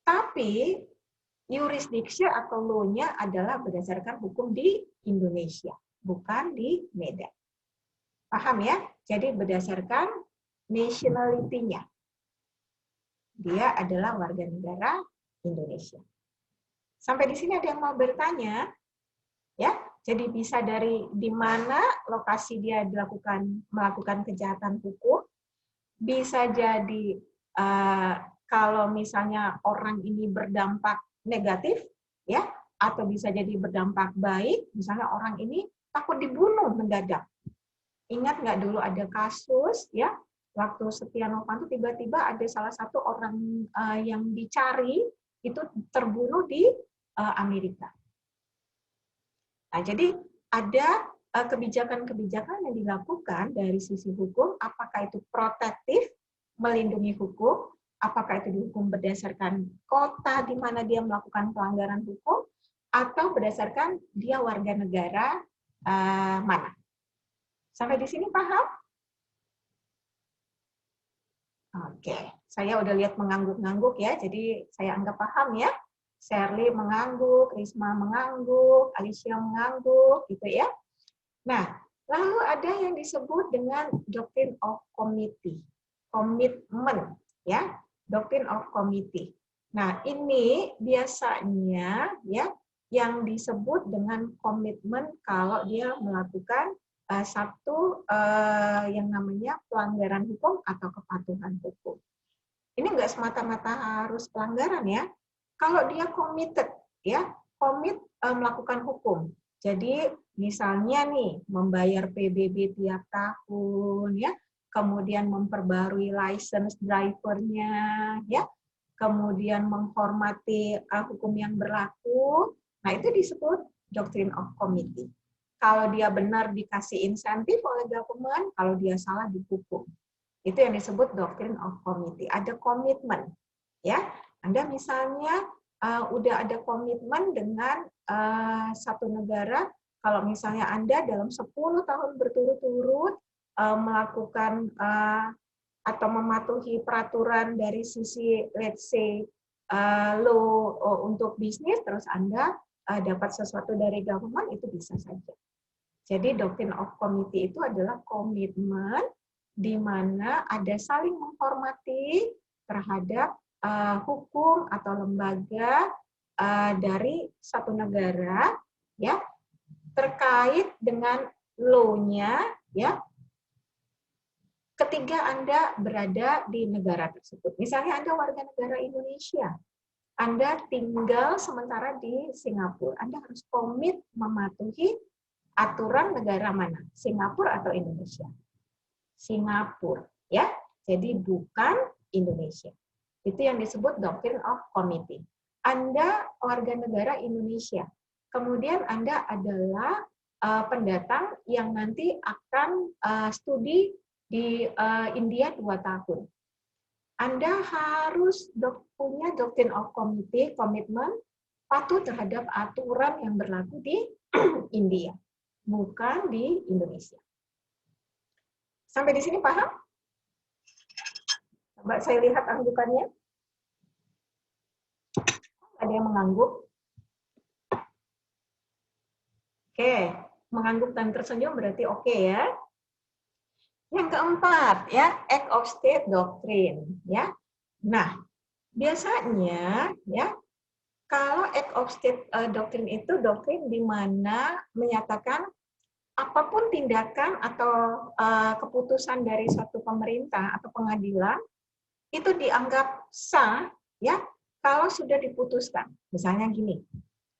Tapi jurisdiksi atau law-nya adalah berdasarkan hukum di Indonesia, bukan di Medan. Paham ya? Jadi berdasarkan nationality-nya. Dia adalah warga negara Indonesia. Sampai di sini ada yang mau bertanya? Ya, jadi bisa dari di mana lokasi dia melakukan kejahatan hukum, bisa jadi kalau misalnya orang ini berdampak negatif, ya, atau bisa jadi berdampak baik, misalnya orang ini takut dibunuh mendadak. Ingat nggak dulu ada kasus, ya, waktu Setia Novanto tiba-tiba ada salah satu orang yang dicari itu terbunuh di Amerika. Nah, jadi ada kebijakan-kebijakan yang dilakukan dari sisi hukum, apakah itu protektif, melindungi hukum, apakah itu dihukum berdasarkan kota di mana dia melakukan pelanggaran hukum, atau berdasarkan dia warga negara mana. Sampai di sini paham? Oke, saya udah lihat mengangguk-ngangguk ya, jadi saya anggap paham ya. Shirley mengangguk, Risma mengangguk, Alicia mengangguk, gitu ya. Nah, lalu ada yang disebut dengan Doctrine of Committee, komitmen, ya, Doctrine of Committee. Nah, ini biasanya ya yang disebut dengan komitmen kalau dia melakukan satu yang namanya pelanggaran hukum atau kepatuhan hukum. Ini enggak semata-mata harus pelanggaran ya. Kalau dia committed, ya, melakukan hukum. Jadi misalnya nih membayar PBB tiap tahun, ya, kemudian memperbarui license drivernya, ya, kemudian menghormati hukum yang berlaku. Nah, itu disebut Doctrine of Committee. Kalau dia benar dikasih insentif oleh government, kalau dia salah dihukum. Itu yang disebut Doctrine of Committee. Ada komitmen, ya. Anda misalnya udah ada komitmen dengan satu negara, kalau misalnya Anda dalam 10 tahun berturut-turut melakukan atau mematuhi peraturan dari sisi, let's say, law untuk bisnis, terus Anda dapat sesuatu dari government, itu bisa saja. Jadi Doctrine of Committee itu adalah komitmen di mana ada saling menghormati terhadap hukum atau lembaga dari satu negara, ya, terkait dengan law-nya, ya, ketika Anda berada di negara tersebut. Misalnya Anda warga negara Indonesia, Anda tinggal sementara di Singapura, Anda harus komit mematuhi aturan negara mana? Singapura atau Indonesia? Singapura, ya. Jadi bukan Indonesia. Itu yang disebut Doctrine of Committee. Anda warga negara Indonesia, kemudian Anda adalah pendatang yang nanti akan studi di India 2 tahun. Anda harus punya Doctrine of Committee, komitmen patuh terhadap aturan yang berlaku di India, bukan di Indonesia. Sampai di sini paham? Coba saya lihat anggukannya. Ada yang mengangguk? Oke, mengangguk dan tersenyum berarti oke ya. Yang keempat ya, Act of State Doctrine ya. Nah, biasanya ya kalau Act of State Doctrine itu doktrin di mana menyatakan apapun tindakan atau keputusan dari suatu pemerintah atau pengadilan itu dianggap sah ya kalau sudah diputuskan. Misalnya gini,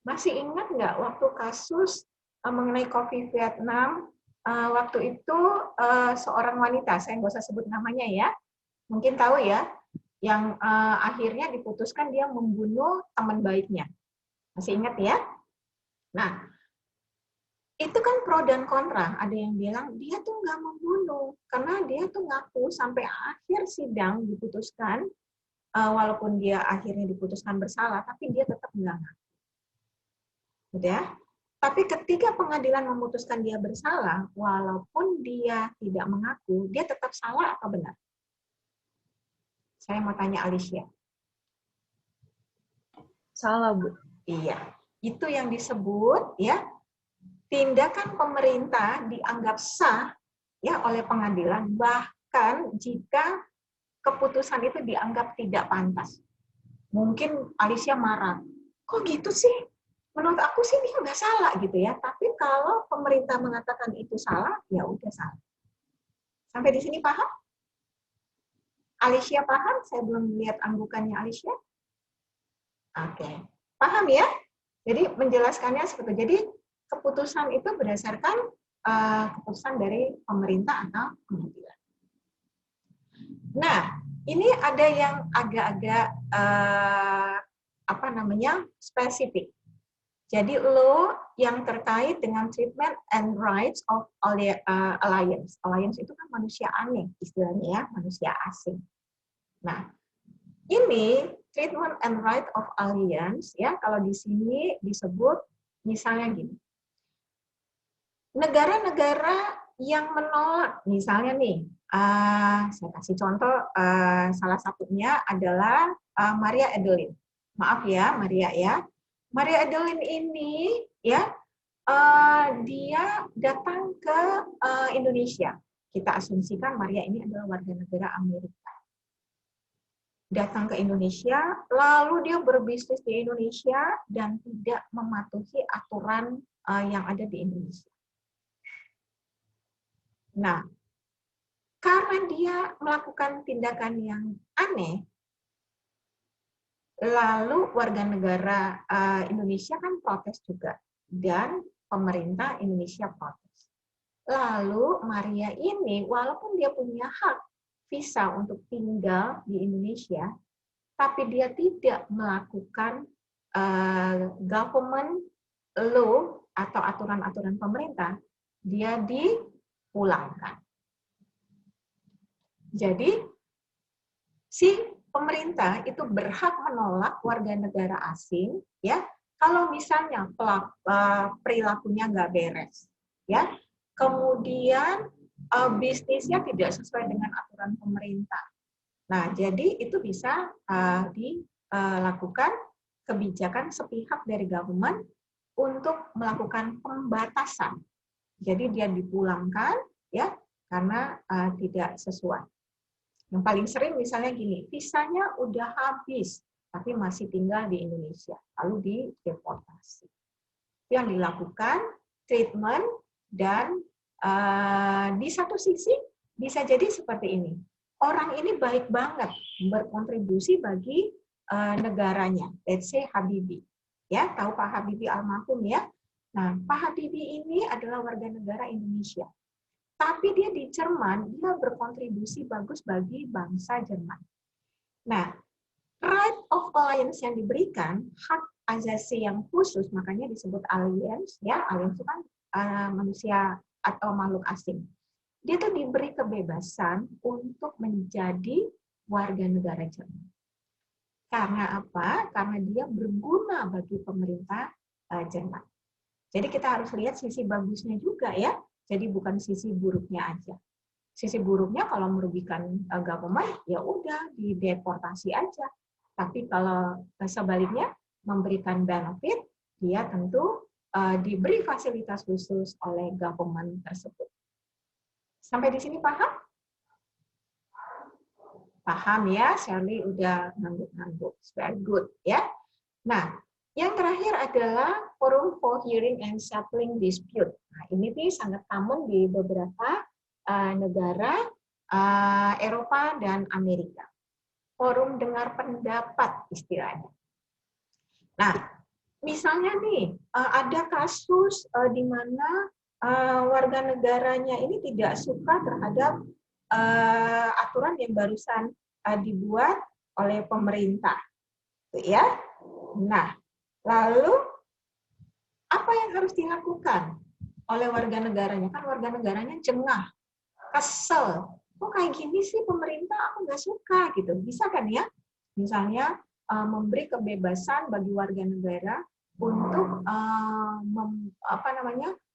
masih ingat nggak waktu kasus mengenai COVID Vietnam, waktu itu seorang wanita, saya nggak usah sebut namanya ya, mungkin tahu ya, yang akhirnya diputuskan dia membunuh teman baiknya. Masih ingat ya? Nah, itu kan pro dan kontra. Ada yang bilang dia tuh nggak membunuh karena dia tuh ngaku sampai akhir sidang diputuskan, walaupun dia akhirnya diputuskan bersalah, tapi dia tetap nggak ngaku. Gitu ya. Tapi ketika pengadilan memutuskan dia bersalah, walaupun dia tidak mengaku, dia tetap salah atau benar? Saya mau tanya Alicia. Salah, Bu. Iya, itu yang disebut ya tindakan pemerintah dianggap sah ya oleh pengadilan, bahkan jika keputusan itu dianggap tidak pantas. Mungkin Alicia marah, kok gitu sih? Menurut aku sih dia nggak salah gitu ya. Tapi kalau pemerintah mengatakan itu salah, ya udah salah. Sampai di sini paham? Alicia paham? Saya belum lihat anggukannya Alicia. Oke, paham ya? Jadi menjelaskannya seperti itu. Jadi keputusan itu berdasarkan keputusan dari pemerintah atau pengadilan. Nah, ini ada yang agak-agak spesifik. Jadi law yang terkait dengan treatment and rights of alliance. Alliance itu kan manusia aneh istilahnya ya, manusia asing. Nah, ini treatment and right of alliance ya, kalau di sini disebut misalnya gini. Negara-negara yang menolak, misalnya nih, saya kasih contoh, salah satunya adalah Maria Edelin. Maaf ya, Maria ya. Maria Edelin ini ya dia datang ke Indonesia. Kita asumsikan Maria ini adalah warga negara Amerika. Datang ke Indonesia, lalu dia berbisnis di Indonesia dan tidak mematuhi aturan yang ada di Indonesia. Nah, karena dia melakukan tindakan yang aneh, lalu warga negara Indonesia kan protes juga, dan pemerintah Indonesia protes. Lalu Maria ini, walaupun dia punya hak visa untuk tinggal di Indonesia, tapi dia tidak melakukan government law atau aturan-aturan pemerintah, dia dipulangkan. Jadi, si pemerintah itu berhak menolak warga negara asing ya kalau misalnya perilakunya nggak beres ya, kemudian bisnisnya tidak sesuai dengan aturan pemerintah. Nah, jadi itu bisa dilakukan kebijakan sepihak dari government untuk melakukan pembatasan. Jadi dia dipulangkan ya karena tidak sesuai. Yang paling sering misalnya gini, visanya udah habis, tapi masih tinggal di Indonesia, lalu dideportasi. Yang dilakukan treatment dan di satu sisi bisa jadi seperti ini. Orang ini baik banget berkontribusi bagi negaranya. Let's say Habibie. Ya, tahu Pak Habibie almarhum ya. Nah, Pak Habibie ini adalah warga negara Indonesia. Tapi dia di Jerman, dia berkontribusi bagus bagi bangsa Jerman. Nah, right of alliance yang diberikan, hak asasi yang khusus, makanya disebut alliance, ya, alliance itu kan manusia atau makhluk asing. Dia tuh diberi kebebasan untuk menjadi warga negara Jerman. Karena apa? Karena dia berguna bagi pemerintah Jerman. Jadi kita harus lihat sisi bagusnya juga ya. Jadi bukan sisi buruknya aja. Sisi buruknya kalau merugikan government, ya udah dideportasi aja. Tapi kalau sebaliknya memberikan benefit, dia tentu diberi fasilitas khusus oleh government tersebut. Sampai di sini paham? Paham ya, Shirley udah ngangguk-ngangguk. Very good ya. Nah, yang terakhir adalah Forum for Hearing and Settling Dispute. Nah, ini nih sangat common di beberapa negara Eropa dan Amerika. Forum dengar pendapat istilahnya. Nah, misalnya nih ada kasus di mana warga negaranya ini tidak suka terhadap aturan yang barusan dibuat oleh pemerintah, ya. Nah, lalu apa yang harus dilakukan oleh warga negaranya? Kan warga negaranya jengah, kesel. Kok kayak gini sih pemerintah, aku nggak suka gitu. Bisa kan ya? Misalnya memberi kebebasan bagi warga negara untuk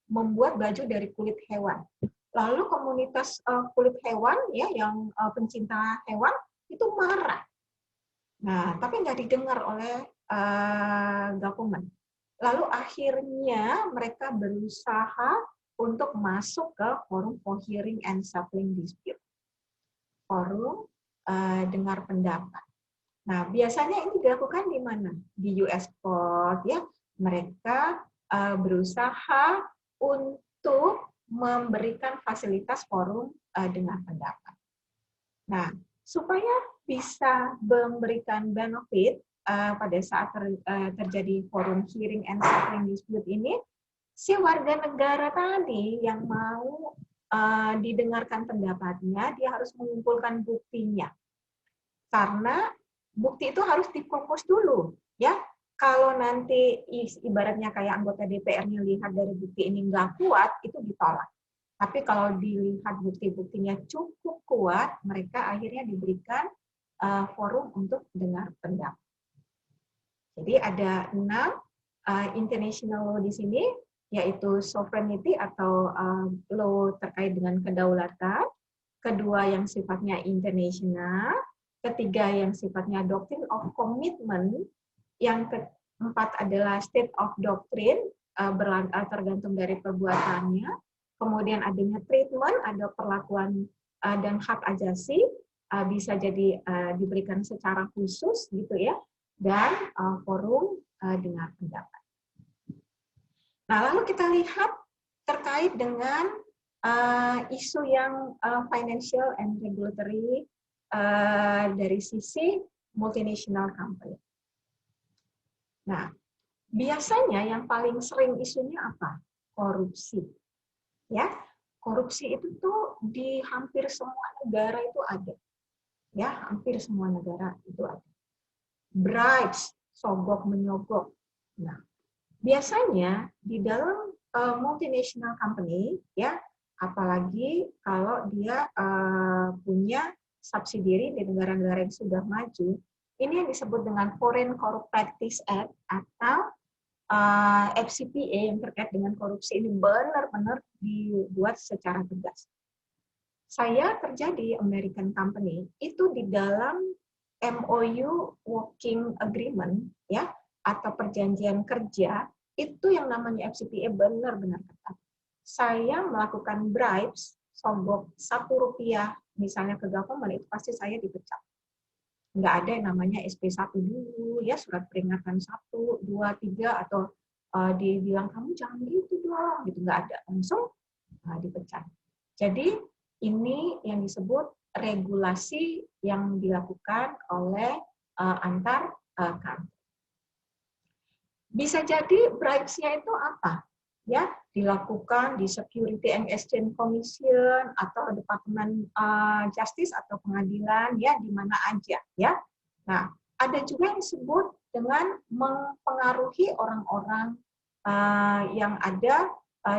membuat baju dari kulit hewan. Lalu komunitas kulit hewan ya yang pencinta hewan itu marah. Nah, tapi nggak didengar oleh government. Lalu akhirnya mereka berusaha untuk masuk ke Forum for Hearing and Settling Dispute. Forum dengar pendapat. Nah, biasanya ini dilakukan di mana? Di US Court ya. Mereka berusaha untuk memberikan fasilitas forum dengar pendapat. Nah, supaya bisa memberikan benefit pada saat terjadi forum hearing and settling dispute ini, si warga negara tadi yang mau didengarkan pendapatnya, dia harus mengumpulkan buktinya. Karena bukti itu harus dipropos dulu, ya. Kalau nanti ibaratnya kayak anggota DPR-nya lihat dari bukti ini nggak kuat, itu ditolak. Tapi kalau dilihat bukti-buktinya cukup kuat, mereka akhirnya diberikan forum untuk dengar pendapat. Jadi ada 6 international law di sini, yaitu sovereignty atau law terkait dengan kedaulatan, kedua yang sifatnya international, ketiga yang sifatnya doctrine of commitment, yang keempat adalah state of doctrine, tergantung dari perbuatannya, kemudian adanya treatment, ada perlakuan dan hak asasi, bisa jadi diberikan secara khusus gitu ya, dan forum dengar pendapat. Nah, lalu kita lihat terkait dengan isu yang financial and regulatory dari sisi multinational company. Nah, biasanya yang paling sering isunya apa? Korupsi. Ya, korupsi itu tuh di hampir semua negara itu ada. Ya, hampir semua negara itu ada. Bribes, sogok menyogok. Nah, biasanya di dalam multinational company, ya, apalagi kalau dia punya subsidiary di negara-negara yang sudah maju, ini yang disebut dengan Foreign Corrupt Practice Act atau FCPA yang terkait dengan korupsi ini benar-benar dibuat secara tegas. Saya kerja di American company, itu di dalam MOU Working Agreement ya atau perjanjian kerja, itu yang namanya FCPA benar-benar ketat. Saya melakukan bribes, sogok Rp1 misalnya ke government, itu pasti saya dipecat. Nggak ada yang namanya SP1 dulu, ya surat peringatan 1, 2, 3, atau dibilang kamu jangan gitu dong, gitu nggak ada, langsung dipecat. Jadi ini yang disebut regulasi yang dilakukan oleh antar country. Bisa jadi bribes-nya itu apa? Ya, dilakukan di Security and Exchange Commission atau Departemen Justice atau pengadilan, ya, di mana aja, ya. Nah, ada juga yang disebut dengan mempengaruhi orang-orang yang ada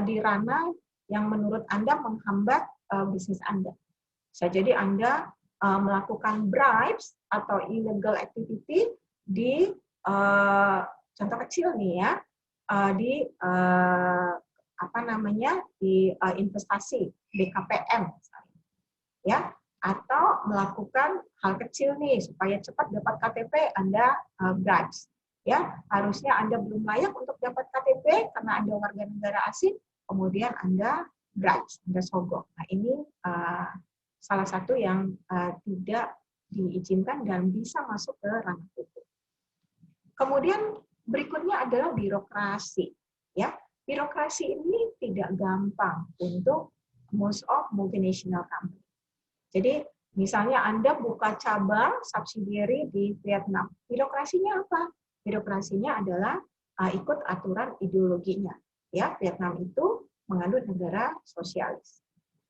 di ranah yang menurut Anda menghambat bisnis Anda. Bisa jadi Anda melakukan bribes atau illegal activity di contoh kecil nih ya, di investasi BKPM misalnya, ya, atau melakukan hal kecil nih supaya cepat dapat KTP Anda bribes, ya, harusnya Anda belum layak untuk dapat KTP karena Anda warga negara asing, kemudian Anda bribes, Anda sogok. Nah, ini salah satu yang tidak diizinkan dan bisa masuk ke ranah hukum. Kemudian berikutnya adalah birokrasi. Ya, birokrasi ini tidak gampang untuk most of multinational company. Jadi, misalnya Anda buka cabang subsidiary di Vietnam. Birokrasinya apa? Birokrasinya adalah ikut aturan ideologinya. Ya, Vietnam itu menganut negara sosialis.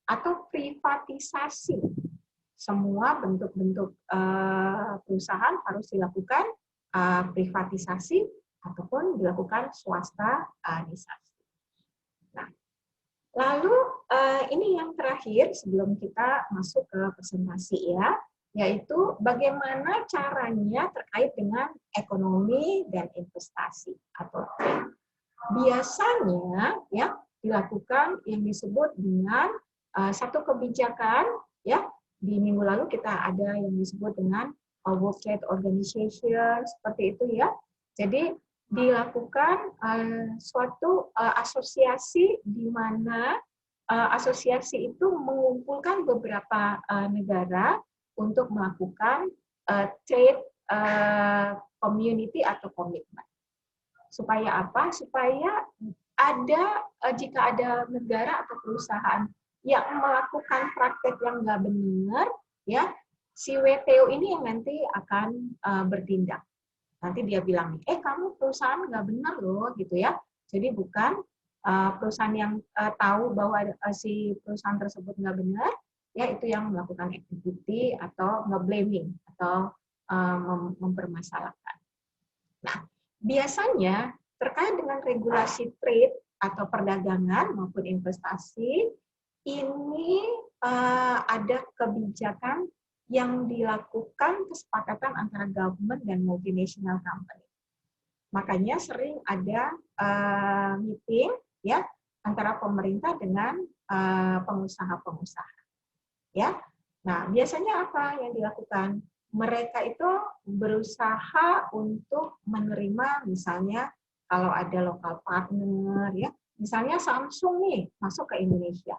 Atau privatisasi. Semua bentuk-bentuk perusahaan harus dilakukan privatisasi ataupun dilakukan swastanisasi. Nah, lalu ini yang terakhir sebelum kita masuk ke presentasi ya, yaitu bagaimana caranya terkait dengan ekonomi dan investasi atau trade. Biasanya ya dilakukan yang disebut dengan satu kebijakan ya. Di minggu lalu kita ada yang disebut dengan World Trade Organization seperti itu ya. Jadi dilakukan suatu asosiasi di mana asosiasi itu mengumpulkan beberapa negara untuk melakukan trade community atau komitmen. Supaya apa? Supaya ada jika ada negara atau perusahaan yang melakukan praktek yang nggak benar, ya si WTO ini yang nanti akan bertindak. Nanti dia bilang, kamu perusahaan nggak benar loh, gitu ya. Jadi bukan perusahaan yang tahu bahwa si perusahaan tersebut nggak benar, ya itu yang melakukan activity atau nge-blaming atau mempermasalahkan. Nah, biasanya terkait dengan regulasi trade atau perdagangan maupun investasi, ini ada kebijakan yang dilakukan kesepakatan antara government dan multinational company. Makanya sering ada meeting ya antara pemerintah dengan pengusaha-pengusaha. Ya. Nah, biasanya apa yang dilakukan? Mereka itu berusaha untuk menerima misalnya kalau ada lokal partner ya. Misalnya Samsung nih masuk ke Indonesia.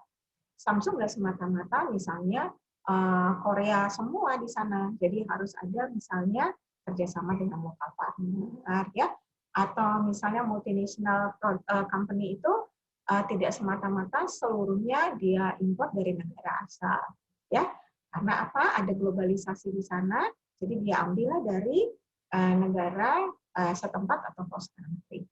Samsung nggak semata-mata misalnya Korea semua di sana. Jadi harus ada misalnya kerjasama dengan lokal partner ya, atau misalnya multinational company itu tidak semata-mata seluruhnya dia import dari negara asal ya. Karena apa? Ada globalisasi di sana. Jadi dia ambillah dari negara setempat atau host country.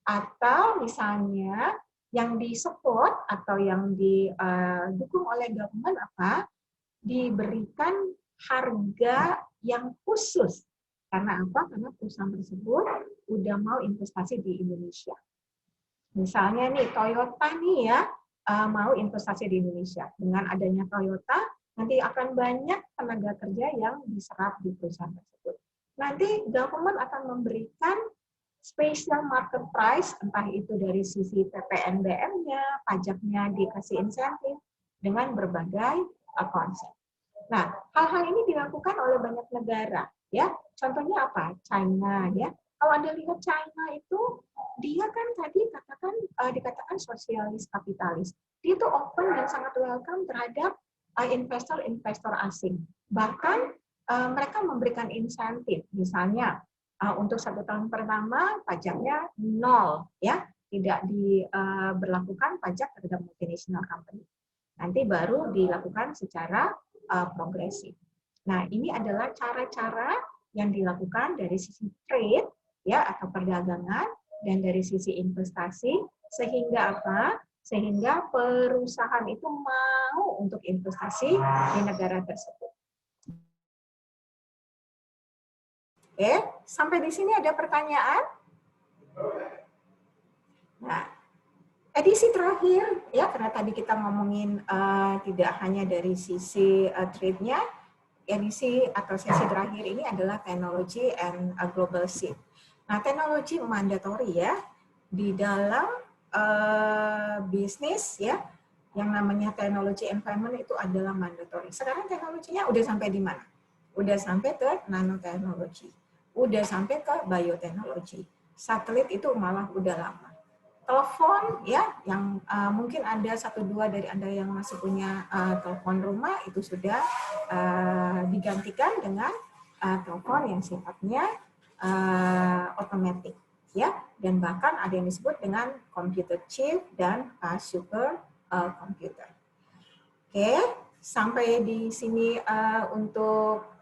Atau misalnya yang disupport atau yang didukung oleh government apa? Diberikan harga yang khusus. Karena apa? Karena perusahaan tersebut udah mau investasi di Indonesia. Misalnya nih Toyota nih ya mau investasi di Indonesia. Dengan adanya Toyota nanti akan banyak tenaga kerja yang diserap di perusahaan tersebut. Nanti government akan memberikan special market price, entah itu dari sisi PPNBM-nya, pajaknya dikasih insentif dengan berbagai konsep. Nah, hal-hal ini dilakukan oleh banyak negara, ya. Contohnya apa? China, ya. Kalau Anda lihat China itu, dia kan tadi dikatakan sosialis kapitalis. Dia itu open dan sangat welcome terhadap investor-investor asing. Bahkan mereka memberikan insentif, misalnya untuk 1 tahun pertama pajaknya 0, ya, tidak diberlakukan pajak terhadap multinational company. Nah, nanti baru dilakukan secara progresif. Nah, ini adalah cara-cara yang dilakukan dari sisi trade ya atau perdagangan dan dari sisi investasi sehingga apa? Sehingga perusahaan itu mau untuk investasi di negara tersebut. Oke, sampai di sini ada pertanyaan? Nah, edisi terakhir ya karena tadi kita ngomongin tidak hanya dari sisi trade-nya, edisi atau sesi terakhir ini adalah teknologi and global shift. Nah, teknologi mandatori ya di dalam bisnis ya, yang namanya teknologi environment itu adalah mandatori. Sekarang teknologinya udah sampai di mana? Udah sampai ke nanoteknologi, udah sampai ke bioteknologi. Satelit itu malah udah lama. Telepon ya, yang mungkin ada 1-2 dari Anda yang masih punya telepon rumah itu sudah digantikan dengan telepon yang sifatnya otomatis ya, dan bahkan ada yang disebut dengan computer chip dan super computer. Oke, sampai di sini untuk